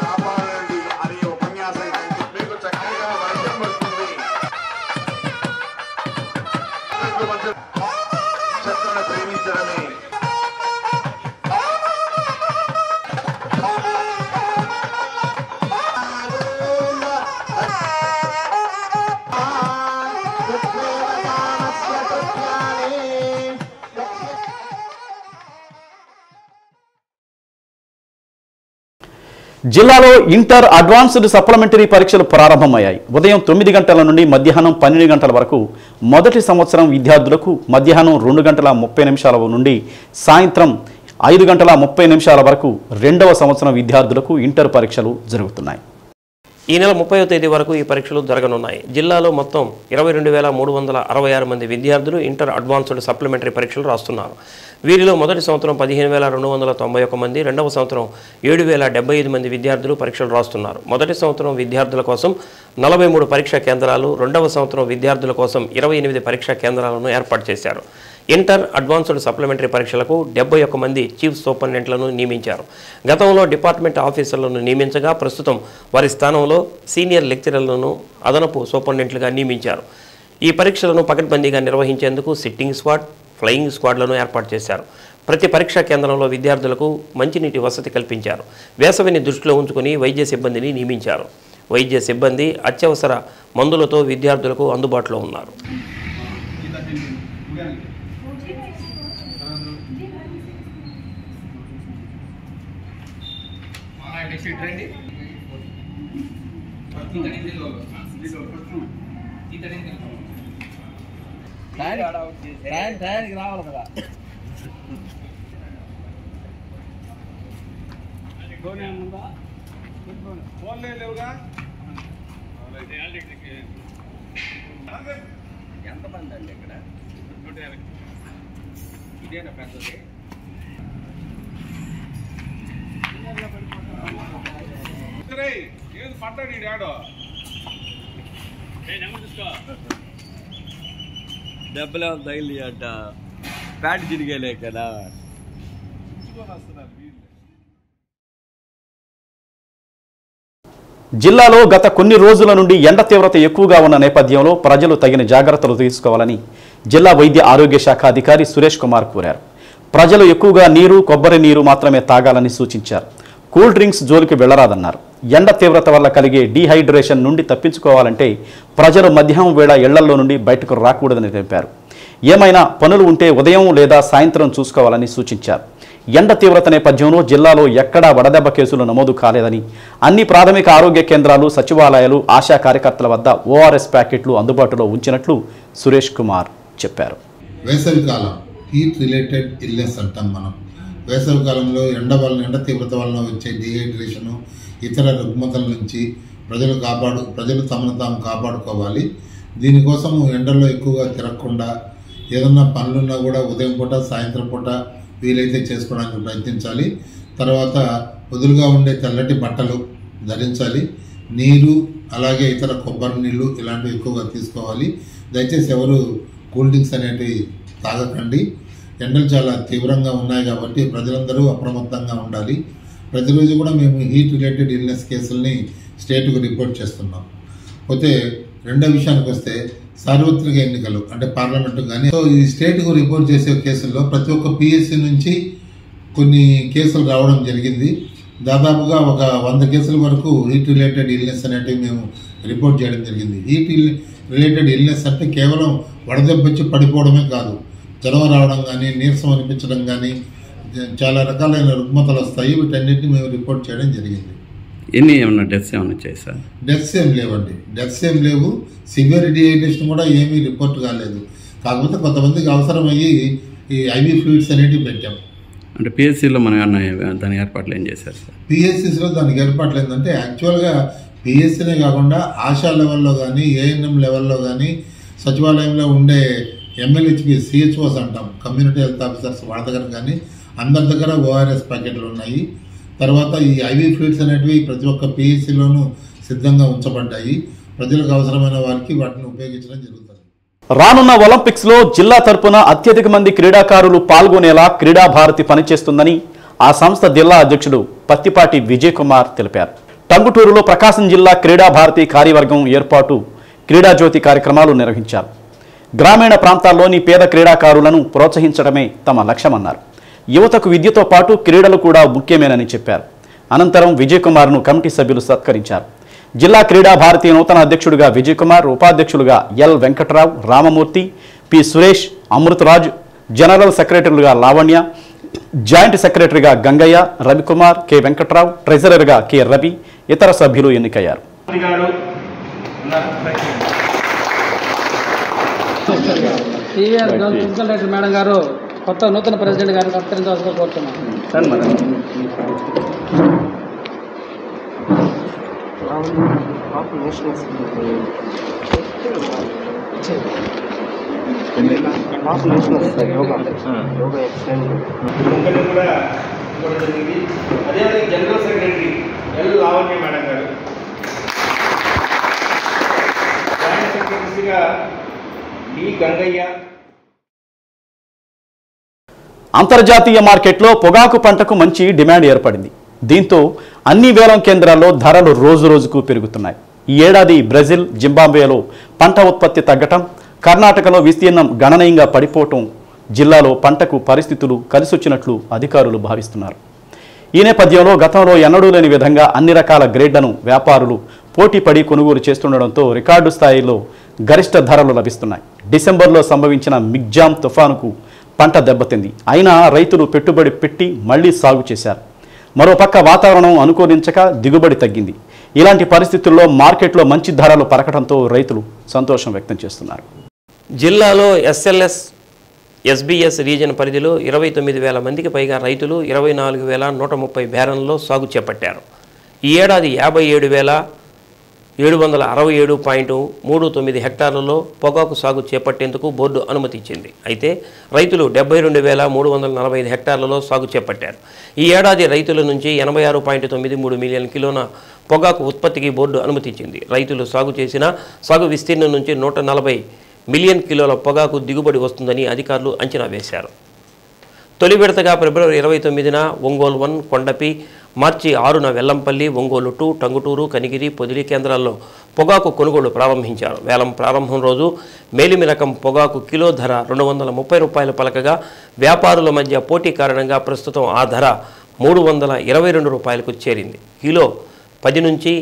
కాపాడండి అనే ఉపన్యాసం మీకు చక్కగా వర్షం వస్తుంది. చెత్తను ప్రేమించడమే జిల్లాలో ఇంటర్ అడ్వాన్స్డ్ సప్లిమెంటరీ పరీక్షలు ప్రారంభమయ్యాయి. ఉదయం 9 గంటల నుండి మధ్యాహ్నం 12 గంటల వరకు మొదటి సంవత్సరం విద్యార్థులకు, మధ్యాహ్నం 2 గంటల 30 నిమిషాల నుండి సాయంత్రం 5 గంటల 30 నిమిషాల వరకు రెండవ సంవత్సరం విద్యార్థులకు ఇంటర్ పరీక్షలు జరుగుతున్నాయి. ఈ నెల 30వ తేదీ వరకు ఈ పరీక్షలు జరగనున్నాయి. జిల్లాలో మొత్తం 22,366 మంది విద్యార్థులు ఇంటర్ అడ్వాన్స్డ్ సప్లిమెంటరీ పరీక్షలు రాస్తున్నారు. వీరిలో మొదటి సంవత్సరం 15,291 మంది, రెండవ సంవత్సరం 7,075 మంది విద్యార్థులు పరీక్షలు రాస్తున్నారు. మొదటి సంవత్సరం విద్యార్థుల కోసం 43 పరీక్షా కేంద్రాలు, రెండవ సంవత్సరం విద్యార్థుల కోసం 28 పరీక్షా కేంద్రాలను ఏర్పాటు చేశారు. ఇంటర్ అడ్వాన్స్డ్ సప్లిమెంటరీ పరీక్షలకు 71 మంది చీఫ్ సూపరింటెండెంట్లను నియమించారు. గతంలో డిపార్ట్మెంట్ ఆఫీసర్లను నియమించగా ప్రస్తుతం వారి స్థానంలో సీనియర్ లెక్చరర్లను అదనపు సూపరింటెండెంట్లుగా నియమించారు. ఈ పరీక్షలను పకడ్బందీగా నిర్వహించేందుకు సిట్టింగ్ స్క్వాడ్, ఫ్లయింగ్ స్క్వాడ్లను ఏర్పాటు చేశారు. ప్రతి పరీక్షా కేంద్రంలో విద్యార్థులకు మంచినీటి వసతి కల్పించారు. వేసవిని దృష్టిలో ఉంచుకుని వైద్య సిబ్బందిని నియమించారు. వైద్య సిబ్బంది అత్యవసర మందులతో విద్యార్థులకు అందుబాటులో ఉన్నారు. రావాలి కదా. ఫోన్లే లేవుగా. ఎంతమంది అండి ఇక్కడ? 150. ఇదేనా పెద్దది? ఏది పట్టాడు ఈ డాడో దెబ్బలే తగిలి అట్ట ప్యాంట్ తిరిగేలే కదా. జిల్లాలో గత కొన్ని రోజుల నుండి ఎండ తీవ్రత ఎక్కువగా ఉన్న నేపథ్యంలో ప్రజలు తగిన జాగ్రత్తలు తీసుకోవాలని జిల్లా వైద్య ఆరోగ్య శాఖ అధికారి సురేష్ కుమార్ కోరారు. ప్రజలు ఎక్కువగా నీరు, కొబ్బరి నీరు మాత్రమే తాగాలని సూచించారు. కూల్ డ్రింక్స్ జోలికి వెళ్లరాదన్నారు. ఎండ తీవ్రత వల్ల కలిగే డీహైడ్రేషన్ నుండి తప్పించుకోవాలంటే ప్రజలు మధ్యాహ్నం వేళ ఇళ్లలో నుండి బయటకు రాకూడదని తెలిపారు. ఏమైనా పనులు ఉంటే ఉదయం లేదా సాయంత్రం చూసుకోవాలని సూచించారు. ఎండ తీవ్రత నేపథ్యంలో జిల్లాలో ఎక్కడా వడదెబ్బ కేసులు నమోదు కాలేదని, అన్ని ప్రాథమిక ఆరోగ్య కేంద్రాలు, సచివాలయాలు, ఆశా కార్యకర్తల వద్ద ఓఆర్ఎస్ ప్యాకెట్లు అందుబాటులో ఉంచినట్లు సురేష్ కుమార్ చెప్పారు. వేసవికాలం హీట్ రిలేటెడ్ ఇల్నెస్ అంటాం మనం. వేసవికాలంలో ఎండ తీవ్రత వలన వచ్చే డీహైడ్రేషను, ఇతర రుగ్మతల నుంచి ప్రజలు తమను తాము కాపాడుకోవాలి. దీనికోసం ఎండల్లో ఎక్కువగా తిరగకుండా ఏదన్నా పనులున్నా కూడా ఉదయం పూట, సాయంత్రం పూట వీలైతే చేసుకోవడానికి ప్రయత్నించాలి. తర్వాత వదులుగా ఉండే తెల్లటి బట్టలు ధరించాలి. నీరు, అలాగే ఇతర కొబ్బరి నీళ్ళు ఇలాంటివి ఎక్కువగా తీసుకోవాలి. దయచేసి ఎవరు కూల్ డ్రింక్స్ అనేటివి తాగకండి. ఎండలు చాలా తీవ్రంగా ఉన్నాయి కాబట్టి ప్రజలందరూ అప్రమత్తంగా ఉండాలి. ప్రతిరోజు కూడా మేము హీట్ రిలేటెడ్ ఇల్నెస్ కేసుల్ని స్టేట్కు రిపోర్ట్ చేస్తున్నాం. పోతే రెండో విషయానికి వస్తే సార్వత్రిక ఎన్నికలు అంటే పార్లమెంటు కానీ ఈ స్టేట్కు రిపోర్ట్ చేసే కేసుల్లో ప్రతి ఒక్క పిఎస్సి నుంచి కొన్ని కేసులు రావడం జరిగింది. దాదాపుగా ఒక 100 కేసుల వరకు హీట్ రిలేటెడ్ ఇల్నెస్ అనేటివి మేము రిపోర్ట్ చేయడం జరిగింది. హీట్ రిలేటెడ్ ఇల్నెస్ అంటే కేవలం వడదెబ్బొచ్చి పడిపోవడమే కాదు, జ్వరం రావడం కానీ, నీరసం అనిపించడం కానీ, చాలా రకాలైన రుగ్మతలు వస్తాయి. వీటన్నిటిని మేము రిపోర్ట్ చేయడం జరిగింది. ఏమన్నా డెత్స్ ఏమన్నా చేశారు? డెత్స్ ఏం లేవండి, డెత్స్ ఏం లేవు. సివియర్ డీహైడ్రేషన్ కూడా ఏమీ రిపోర్ట్ కాలేదు. కాకపోతే కొంతమందికి అవసరమయ్యి ఈ ఐవీ ఫ్లూయిడ్స్ అనేటివి పెట్టాం. అంటే పిఎస్సిలో మనం ఏమన్నా దాని ఏర్పాట్లు ఏం చేశారు సార్? పిఎస్సిలో దానికి ఏర్పాట్లు ఏంటంటే యాక్చువల్గా పిఎస్సినే కాకుండా ఆశా లెవెల్లో కానీ, ఏఎన్ఎం లెవెల్లో కానీ, సచివాలయంలో ఉండే ఎంఎల్హెచ్పి సిహెచ్ఓస్ అంటాం, కమ్యూనిటీ హెల్త్ ఆఫీసర్స్, వాళ్ళ దగ్గర కానీ అందరి దగ్గర ఓఆర్ఎస్ ప్యాకెట్లు ఉన్నాయి. తర్వాత ఈ ఐవీ ఫ్లూయిడ్స్ అనేటివి ప్రతి ఒక్క పిఎస్సిలోనూ సిద్ధంగా ఉంచబడ్డాయి. ప్రజలకు అవసరమైన వారికి వాటిని ఉపయోగించడం జరుగుతుంది. రానున్న ఒలింపిక్స్ లో జిల్లా తరపున అత్యధిక మంది క్రీడాకారులు పాల్గొనేలా క్రీడా భారతి పనిచేస్తుందని ఆ సంస్థ జిల్లా అధ్యక్షుడు పత్తిపాటి విజయ్ కుమార్ తెలిపారు. టంగుటూరులో ప్రకాశం జిల్లా క్రీడా భారతి కార్యవర్గం ఏర్పాటు క్రీడా జ్యోతి కార్యక్రమాలు నిర్వహించారు. గ్రామీణ ప్రాంతాల్లోని పేద క్రీడాకారులను ప్రోత్సహించడమే తమ లక్ష్యమన్నారు. యువతకు విద్యతో పాటు క్రీడలు కూడా ముఖ్యమేనని చెప్పారు. అనంతరం విజయ్ కుమార్ను కమిటీ సభ్యులు సత్కరించారు. జిల్లా క్రీడా భారతి నూతన అధ్యక్షుడిగా విజయ్ కుమార్, ఉపాధ్యక్షులుగా L Venkatrao, Ramamurthy, P Suresh, Amrutharaj, general సెక్రటరీలుగా లావణ్య, జాయింట్ సెక్రటరీగా గంగయ్య, రవికుమార్, కె వెంకట్రావు, ట్రెజరర్గా కె రవి, ఇతర సభ్యులు ఎన్నికయ్యారు. మేడం గారు కొత్త నూతన ప్రెసిడెంట్ గారిని సత్కరించాల్సిన కోరుతున్నాం. General secretary L Lavanya madam గారు, జాయింట్ సెక్రటరీగా డి గంగయ్య. అంతర్జాతీయ మార్కెట్లో పొగాకు పంటకు మంచి డిమాండ్ ఏర్పడింది. దీంతో అన్ని వేలం కేంద్రాల్లో ధరలు రోజురోజుకు పెరుగుతున్నాయి. ఈ ఏడాది బ్రెజిల్, జింబాబ్వేలో పంట ఉత్పత్తి తగ్గటం, కర్ణాటకలో విస్తీర్ణం గణనీయంగా పడిపోవటం జిల్లాలో పంటకు పరిస్థితులు కలిసొచ్చినట్లు అధికారులు భావిస్తున్నారు. ఈ నేపథ్యంలో గతంలో ఎన్నడూ లేని విధంగా అన్ని రకాల గ్రేడ్లను వ్యాపారులు పోటీపడి కొనుగోలు చేస్తుండటంతో రికార్డు స్థాయిలో గరిష్ట ధరలు లభిస్తున్నాయి. డిసెంబర్లో సంభవించిన మిగ్జామ్ తుఫానుకు పంట దెబ్బతింది. అయినా రైతులు పెట్టుబడి పెట్టి మళ్లీ సాగు చేశారు. మరోపక్క వాతావరణం అనుకూలించక దిగుబడి తగ్గింది. ఇలాంటి పరిస్థితుల్లో మార్కెట్లో మంచి ధరలు పరకడంతో రైతులు సంతోషం వ్యక్తం చేస్తున్నారు. జిల్లాలో ఎస్ఎల్ఎస్ ఎస్బీఎస్ రీజన్ పరిధిలో 29,000 మందికి పైగా రైతులు 24,130 బేరంలో సాగు చేపట్టారు. ఈ ఏడాది 57,000 767.39 హెక్టార్లలో పొగాకు సాగు చేపట్టేందుకు బోర్డు అనుమతి ఇచ్చింది. అయితే రైతులు 72,345 హెక్టార్లలో సాగు చేపట్టారు. ఈ ఏడాది రైతుల నుంచి 86.93 మిలియన్ కిలోల పొగాకు ఉత్పత్తికి బోర్డు అనుమతించింది. రైతులు సాగు చేసిన సాగు విస్తీర్ణం నుంచి 140 మిలియన్ కిలోల పొగాకు దిగుబడి వస్తుందని అధికారులు అంచనా వేశారు. తొలి విడతగా ఫిబ్రవరి 29న ఒంగోలు 1, కొండపి, మార్చి 6న వెల్లంపల్లి, ఒంగోలు 2, టంగుటూరు, కనిగిరి, పొదిలి కేంద్రాల్లో పొగాకు కొనుగోలు ప్రారంభించారు. వేలం ప్రారంభం రోజు మేలిమి రకం పొగాకు కిలో ధర 230 రూపాయలు పలకగా వ్యాపారుల మధ్య పోటీ కారణంగా ప్రస్తుతం ఆ ధర 322 రూపాయలకు చేరింది. కిలో 10 నుంచి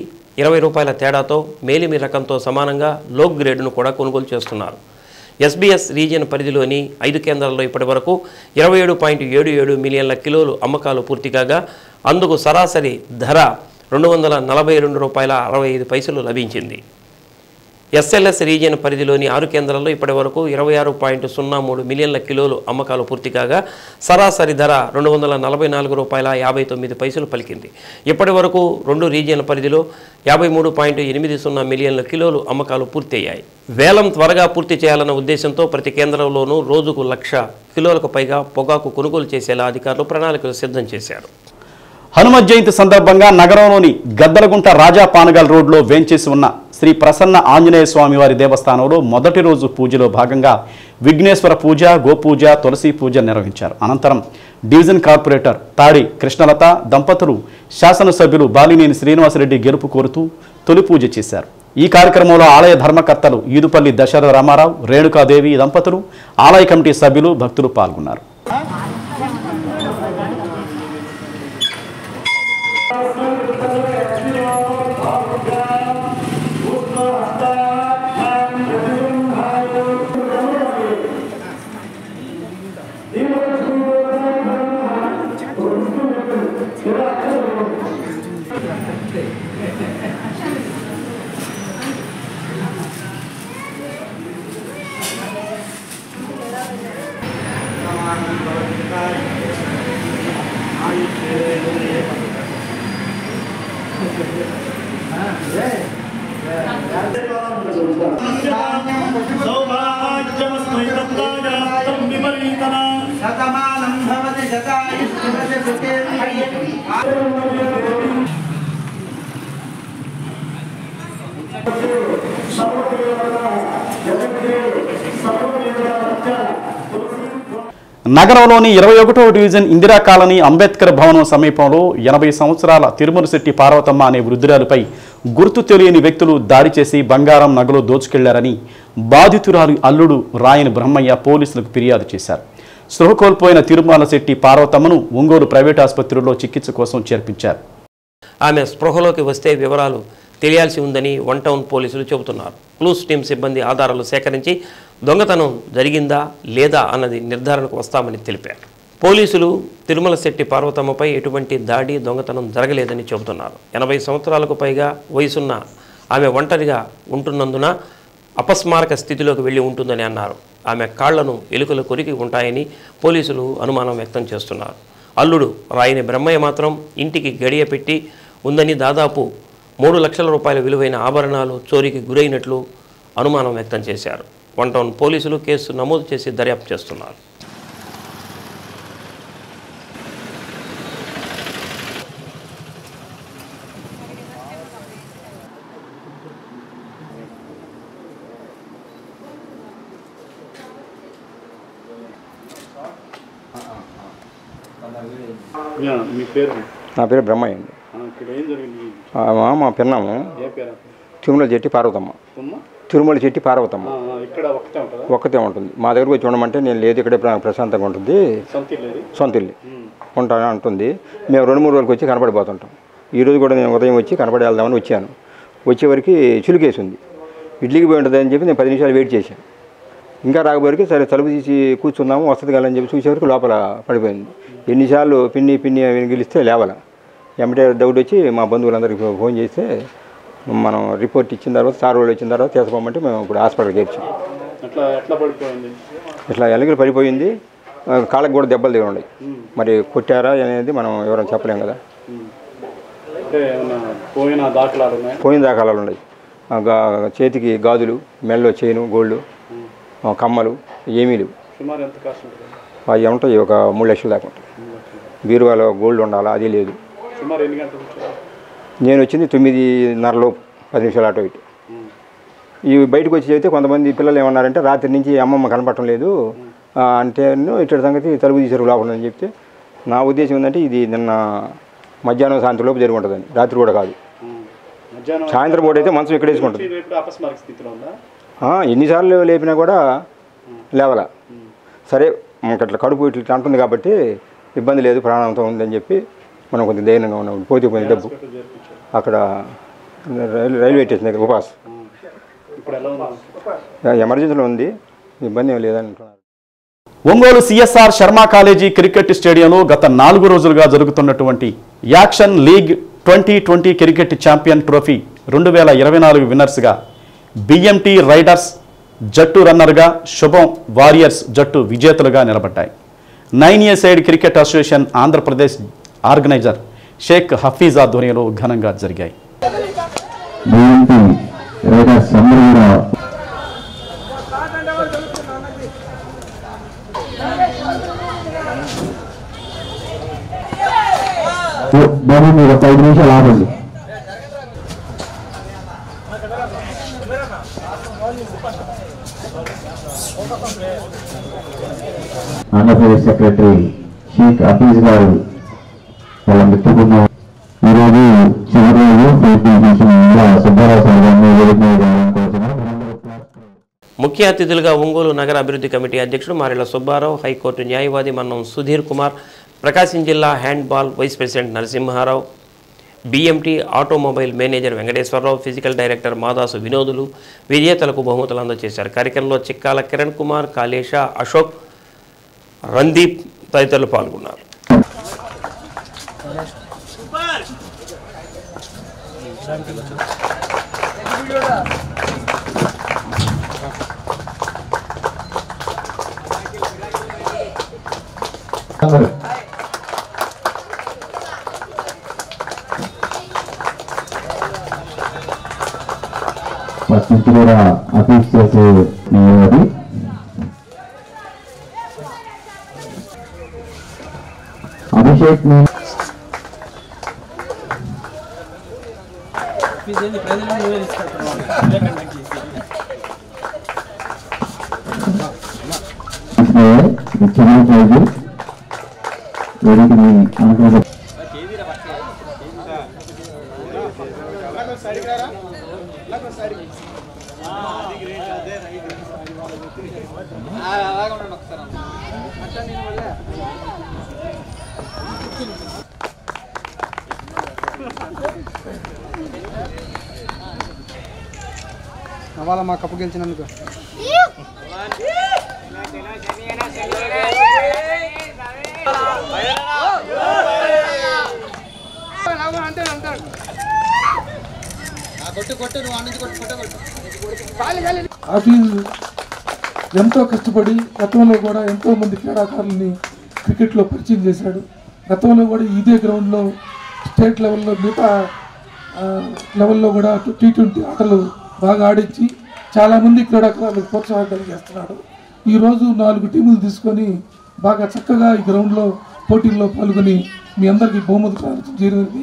20 రూపాయల తేడాతో మేలిమి రకంతో సమానంగా లో గ్రేడ్ను కూడా కొనుగోలు చేస్తున్నారు. ఎస్బీఎస్ రీజియన్ పరిధిలోని 5 కేంద్రాల్లో ఇప్పటివరకు 27.77 మిలియన్ల కిలోలు అమ్మకాలు పూర్తి కాగా అందుకు సరాసరి ధర 242 రూపాయల 65 పైసలు లభించింది. ఎస్ఎల్ఎస్ రీజియన్ పరిధిలోని 6 కేంద్రాల్లో ఇప్పటివరకు 26.03 మిలియన్ల కిలోలు అమ్మకాలు పూర్తి కాగా సరాసరి ధర 244 రూపాయల 59 పైసలు పలికింది. ఇప్పటి వరకు 2 రీజియన్ల పరిధిలో 53.80 మిలియన్ల కిలోలు అమ్మకాలు పూర్తయ్యాయి. వేలం త్వరగా పూర్తి చేయాలన్న ఉద్దేశంతో ప్రతి కేంద్రంలోనూ రోజుకు 1,00,000 కిలోలకు పైగా పొగాకు కొనుగోలు చేసేలా అధికారులు ప్రణాళికలు సిద్ధం చేశారు. హనుమత్ జయంతి సందర్భంగా నగరంలోని గద్దలగుంట రాజా పానగల్ రోడ్లో వేంచేసి ఉన్న శ్రీ ప్రసన్న ఆంజనేయ స్వామివారి దేవస్థానంలో మొదటి రోజు పూజలో భాగంగా విఘ్నేశ్వర పూజ, గోపూజ, తులసి పూజ నిర్వహించారు. అనంతరం డివిజన్ కార్పొరేటర్ తాడి కృష్ణలత దంపతులు శాసనసభ్యులు బాలినేని శ్రీనివాసరెడ్డి గెలుపు కోరుతూ తొలి పూజ చేశారు. ఈ కార్యక్రమంలో ఆలయ ధర్మకర్తలు ఈదుపల్లి దశరథ రామారావు, రేణుకాదేవి దంపతులు, ఆలయ కమిటీ సభ్యులు, భక్తులు పాల్గొన్నారు. నగరంలోని 21వ డివిజన్ ఇందిరా కాలనీ అంబేద్కర్ భవనం సమీపంలో 80 సంవత్సరాల తిరుమలశెట్టి పార్వతమ్మ అనే వృద్ధురాలిపై గుర్తు తెలియని వ్యక్తులు దాడి చేసి బంగారం, నగలు దోచుకెళ్లారని బాధితురాలి అల్లుడు రాయని బ్రహ్మయ్య పోలీసులకు ఫిర్యాదు చేశారు. స్పృహ కోల్పోయిన తిరుమలశెట్టి పార్వతమ్మను ఒంగోలు ప్రైవేట్ ఆసుపత్రిలో చికిత్స కోసం చేర్పించారు. ఆమె స్పృహలోకి వస్తే వివరాలు తెలియాల్సి ఉందని 1 టౌన్ పోలీసులు చెబుతున్నారు. క్లూస్ టీం సిబ్బంది ఆధారాలు సేకరించి దొంగతనం జరిగిందా లేదా అన్నది నిర్ధారణకు వస్తామని తెలిపారు. పోలీసులు తిరుమలశెట్టి పార్వతమ్మపై ఎటువంటి దాడి, దొంగతనం జరగలేదని చెబుతున్నారు. 80 సంవత్సరాలకు పైగా వయసున్న ఆమె ఒంటరిగా ఉంటున్నందున అపస్మారక స్థితిలోకి వెళ్ళి ఉంటుందని అన్నారు. ఆమె కాళ్లను ఎలుకలు కొరికి ఉంటాయని పోలీసులు అనుమానం వ్యక్తం చేస్తున్నారు. అల్లుడు రాయని బ్రహ్మయ్య మాత్రం ఇంటికి గడియ పెట్టి ఉందని, దాదాపు 3 లక్షల రూపాయల విలువైన ఆభరణాలు చోరీకి గురైనట్లు అనుమానం వ్యక్తం చేశారు. 1 టౌన్ పోలీసులు కేసు నమోదు చేసి దర్యాప్తు చేస్తున్నారు. నా పేరు బ్రహ్మయ్య అండి. మా పిన్నాము తిరుమలశెట్టి పార్వతమ్మ. తిరుమలశెట్టి పార్వతమ్మ ఒక్కతే ఉంటుంది. మా దగ్గరకు వచ్చి ఉండమంటే నేను లేదు, ఇక్కడే ప్రశాంతంగా ఉంటుంది, సొంత ఇల్లు ఉంటాను అంటుంది. మేము 2-3 రోజులకు వచ్చి కనపడిపోతుంటాం. ఈరోజు కూడా నేను ఉదయం వచ్చి కనపడి వెళ్దామని వచ్చాను. వచ్చేవరకు చిలుకేసి ఉంది. ఇడ్లీకి పోయి ఉంటుంది అని చెప్పి నేను 10 నిమిషాలు వెయిట్ చేశాను. ఇంకా రాకపోయేకి సరే తలుపు తీసి కూర్చుందాము వస్తుంది కదా అని చెప్పి చూసేవరకు లోపల పడిపోయింది. ఎన్నిసార్లు పిన్ని పిన్ని గెలిస్తే లేవాల. ఎమ్మటే డౌట్ వచ్చి మా బంధువులందరికీ ఫోన్ చేస్తే మనం రిపోర్ట్ ఇచ్చిన తర్వాత సార్ వాళ్ళు వచ్చిన తర్వాత తీసుకోమంటే మేము ఇప్పుడు హాస్పిటల్కి చేర్చాం. ఇట్లా ఎలుకలు పడిపోయింది. కాళ్ళకి కూడా దెబ్బలు దిగి ఉన్నాయి. మరి కొట్టారా అనేది మనం ఎవరైనా చెప్పలేం కదా. పోయిన దాఖలాలు ఉన్నాయి. చేతికి గాజులు, మెడలో చైను, గోల్డ్, కమ్మలు ఏమీ లేవు. సుమారు ఎంత కాస్ట్ ఉంటుంది? అవి ఉంటాయి, ఒక 3 లక్షల దాకా ఉంటాయి. బీరువాలో గోల్డ్ ఉండాలా, అది లేదు. సుమారు ఎన్ని గంటలు వచ్చారు? నేను వచ్చింది 9:30 లోపు, 10 నిమిషాలు అటు ఇటు. ఈ బయటకు వచ్చి చెబితే కొంతమంది పిల్లలు ఏమన్నారంటే రాత్రి నుంచి అమ్మమ్మ కనపడటం లేదు అంటే ఇటు సంగతి తలుపు తీసారు లోపల అని చెప్తే, నా ఉద్దేశం ఏంటంటే ఇది నిన్న మధ్యాహ్నం సాయంత్రం లోపు జరిగి ఉంటుందని, రాత్రి కూడా కాదు. సాయంత్రం పూట అయితే మంచం ఇక్కడ వేసుకుంటుంది. ఎన్నిసార్లు లేపినా కూడా లేవలా. సరే మనకి అట్లా కడుపు ఇట్లా అంటుంది కాబట్టి ఇబ్బంది లేదు, ప్రాణంతో ఉందని చెప్పి మనం కొంచెం ధైర్యంగా ఉన్నాం. పోతే పోయిన డబ్బు అక్కడ రైల్వే స్టేషన్ దగ్గర ఉపాస్ ఎమర్జెన్సీలో ఉంది, ఇబ్బంది ఏం లేదని అంటున్నారు. Ongole CSR Sharma college cricket స్టేడియంలో గత 4 రోజులుగా జరుగుతున్నటువంటి action league 2020 cricket champion trophy 2024 విన్నర్స్గా బిఎంటీ రైడర్స్ జట్టు రన్నర్గా శుభం వారియర్స్ జట్టు విజేతలుగా నిలబడ్డాయి. 9A side cricket association Andhra Pradesh organiser Shaik Hafeez ఆధ్వర్యంలో ఘనంగా జరిగాయి. మీరు 5 నిమిషాలు ఆగండి. ఆంధ్రప్రదేశ్ సెక్రటరీ షేక్ హఫీజ్ గారు వాళ్ళ మిత్రుకున్న ఈరోజు చివరి రోజు సుబ్బారావు సార్ ముఖ్య అతిథులుగా ఒంగోలు నగర అభివృద్ధి కమిటీ అధ్యక్షుడు మారెల సుబ్బారావు, హైకోర్టు న్యాయవాది మన్నం సుధీర్ కుమార్, ప్రకాశం జిల్లా handball vice president Narasimharao, BMT automobile manager Venkateswararao, physical director Madasu వినోదులు విజేతలకు బహుమతులు అందజేశారు. కార్యక్రమంలో చిక్కాల కిరణ్ కుమార్, కాళేషా, అశోక్, రందీప్ తదితరులు పాల్గొన్నారు. ఫస్ట్ నుంచి కూడా అపీల్ చేసే న్యాయవాది అభిషేక్ నవాలా మా కప్పు గెలిచినందుకు హఫీజ్ ఎంతో కష్టపడి గతంలో కూడా ఎంతో మంది క్రీడాకారులని క్రికెట్లో పరిచయం చేశాడు. గతంలో కూడా ఇదే గ్రౌండ్లో స్టేట్ లెవెల్లో మిగతా లెవెల్లో కూడా T20 ఆటలు బాగా ఆడించి చాలామంది క్రీడాకారులకు ప్రోత్సాహం కలిగేస్తున్నాడు. ఈరోజు 4 టీములు తీసుకొని బాగా చక్కగా ఈ గ్రౌండ్లో పోటీల్లో పాల్గొని మీ అందరికీ బహుమతి సాధించడం జరిగింది.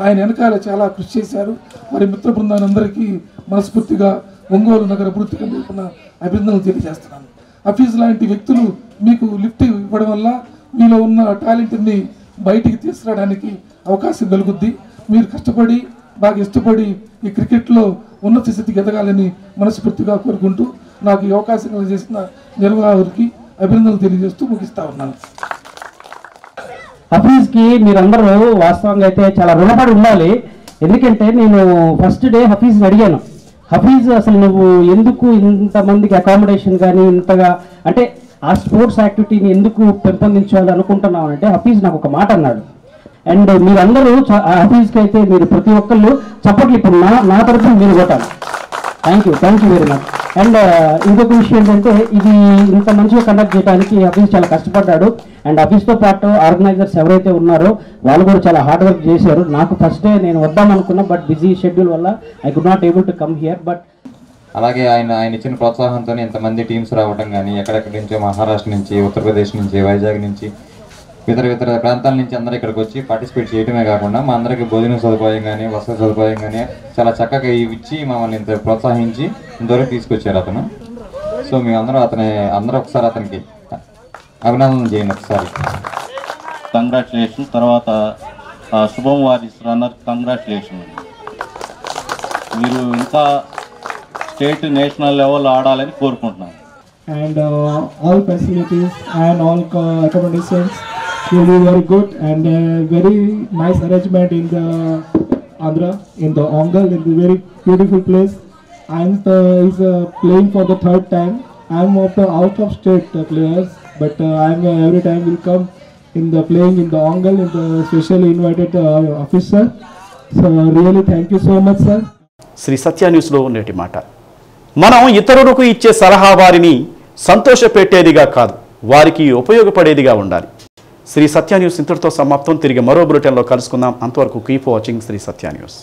ఆయన వెనకాల చాలా కృషి చేశారు. మరి మిత్ర బృందాన్ని అందరికీ మనస్ఫూర్తిగా ఒంగోలు నగర అభివృద్ధి కమిటీ అభినందనలు తెలియజేస్తున్నాను. హఫీజ్ లాంటి వ్యక్తులు మీకు లిఫ్ట్ ఇవ్వడం వల్ల మీలో ఉన్న టాలెంట్ని బయటికి తీసుకురావడానికి అవకాశం కలుగుద్ది. మీరు కష్టపడి బాగా ఇష్టపడి ఈ క్రికెట్లో ఉన్నత స్థితికి ఎదగాలని మనస్ఫూర్తిగా కోరుకుంటూ నాకు ఈ అవకాశం చేసిన నిర్వాహకుడికి అభినందనలు తెలియజేస్తూ ముగిస్తా ఉన్నాను. హఫీజ్కి మీరందరూ వాస్తవంగా అయితే చాలా రుణపడి ఉండాలి. ఎందుకంటే నేను ఫస్ట్ డే హఫీజ్ని అడిగాను, హఫీజ్ అసలు నువ్వు ఎందుకు ఇంతమందికి అకామిడేషన్ కానీ ఇంతగా అంటే ఆ స్పోర్ట్స్ యాక్టివిటీని ఎందుకు పెంపొందించాలి అనుకుంటున్నావు అంటే హఫీజ్ నాకు ఒక మాట అన్నాడు. అండ్ మీరందరూ హఫీజ్కి అయితే మీరు ప్రతి ఒక్కళ్ళు చప్పట్లు ఇప్పుడు నా తరఫున మీరు కొట్టాలి. Thank you very much. And ఇంకొక విషయం ఏంటంటే ఇది ఇంత మంచిగా కండక్ట్ చేయడానికి హఫీజ్ చాలా కష్టపడ్డాడు. అండ్ హఫీజ్తో పాటు ఆర్గనైజర్స్ ఎవరైతే ఉన్నారో వాళ్ళు కూడా చాలా హార్డ్ వర్క్ చేశారు. నాకు ఫస్ట్ డే నేను వద్దాం అనుకున్నా, బట్ బిజీ షెడ్యూల్ వల్ల I could not able to come here. But అలాగే ఆయన ఇచ్చిన ప్రోత్సాహంతో ఇంతమంది టీమ్స్ రావడం కానీ, ఎక్కడెక్కడి నుంచో మహారాష్ట్ర నుంచి, ఉత్తరప్రదేశ్ నుంచి, వైజాగ్ నుంచి, ఇతర ప్రాంతాల నుంచి అందరూ ఇక్కడికి వచ్చి పార్టిసిపేట్ చేయడమే కాకుండా మా అందరికీ భోజన సదుపాయం కానీ, వసతి సదుపాయం కానీ చాలా చక్కగా ఇచ్చి మమ్మల్ని ఇంత ప్రోత్సహించి ఇంతవరకు తీసుకొచ్చారు అతను. సో మేమందరం అందరూ ఒకసారి అతనికి అభినందనలు చేయండి ఒకసారి. కంగ్రాచులేషన్. తర్వాత శుభం వారిస్ రన్నర్ కంగ్రాచులేషన్. మీరు ఇంకా స్టేట్ నేషనల్ లెవెల్లో ఆడాలని కోరుకుంటున్నాను. And all facilities and all accommodations will be very good and very nice arrangement in the Andhra, in the Ongal, in the very beautiful place. I'm playing for the third time. I'm of the out of state players, but I'm every time will come in the playing in the Ongal, in the specially invited officer. So really thank you so much, sir. Sri Satya న్యూస్లో నేటి మాట. మనం ఇతరులకు ఇచ్చే సలహా వారిని సంతోషపెట్టేదిగా కాదు, వారికి ఉపయోగపడేదిగా ఉండాలి. శ్రీ సత్య న్యూస్ ఇంతటితో సమాప్తం. తిరిగి మరో బులెటిన్లో కలుసుకుందాం. అంతవరకు కీప్ వాచింగ్ శ్రీ సత్య న్యూస్.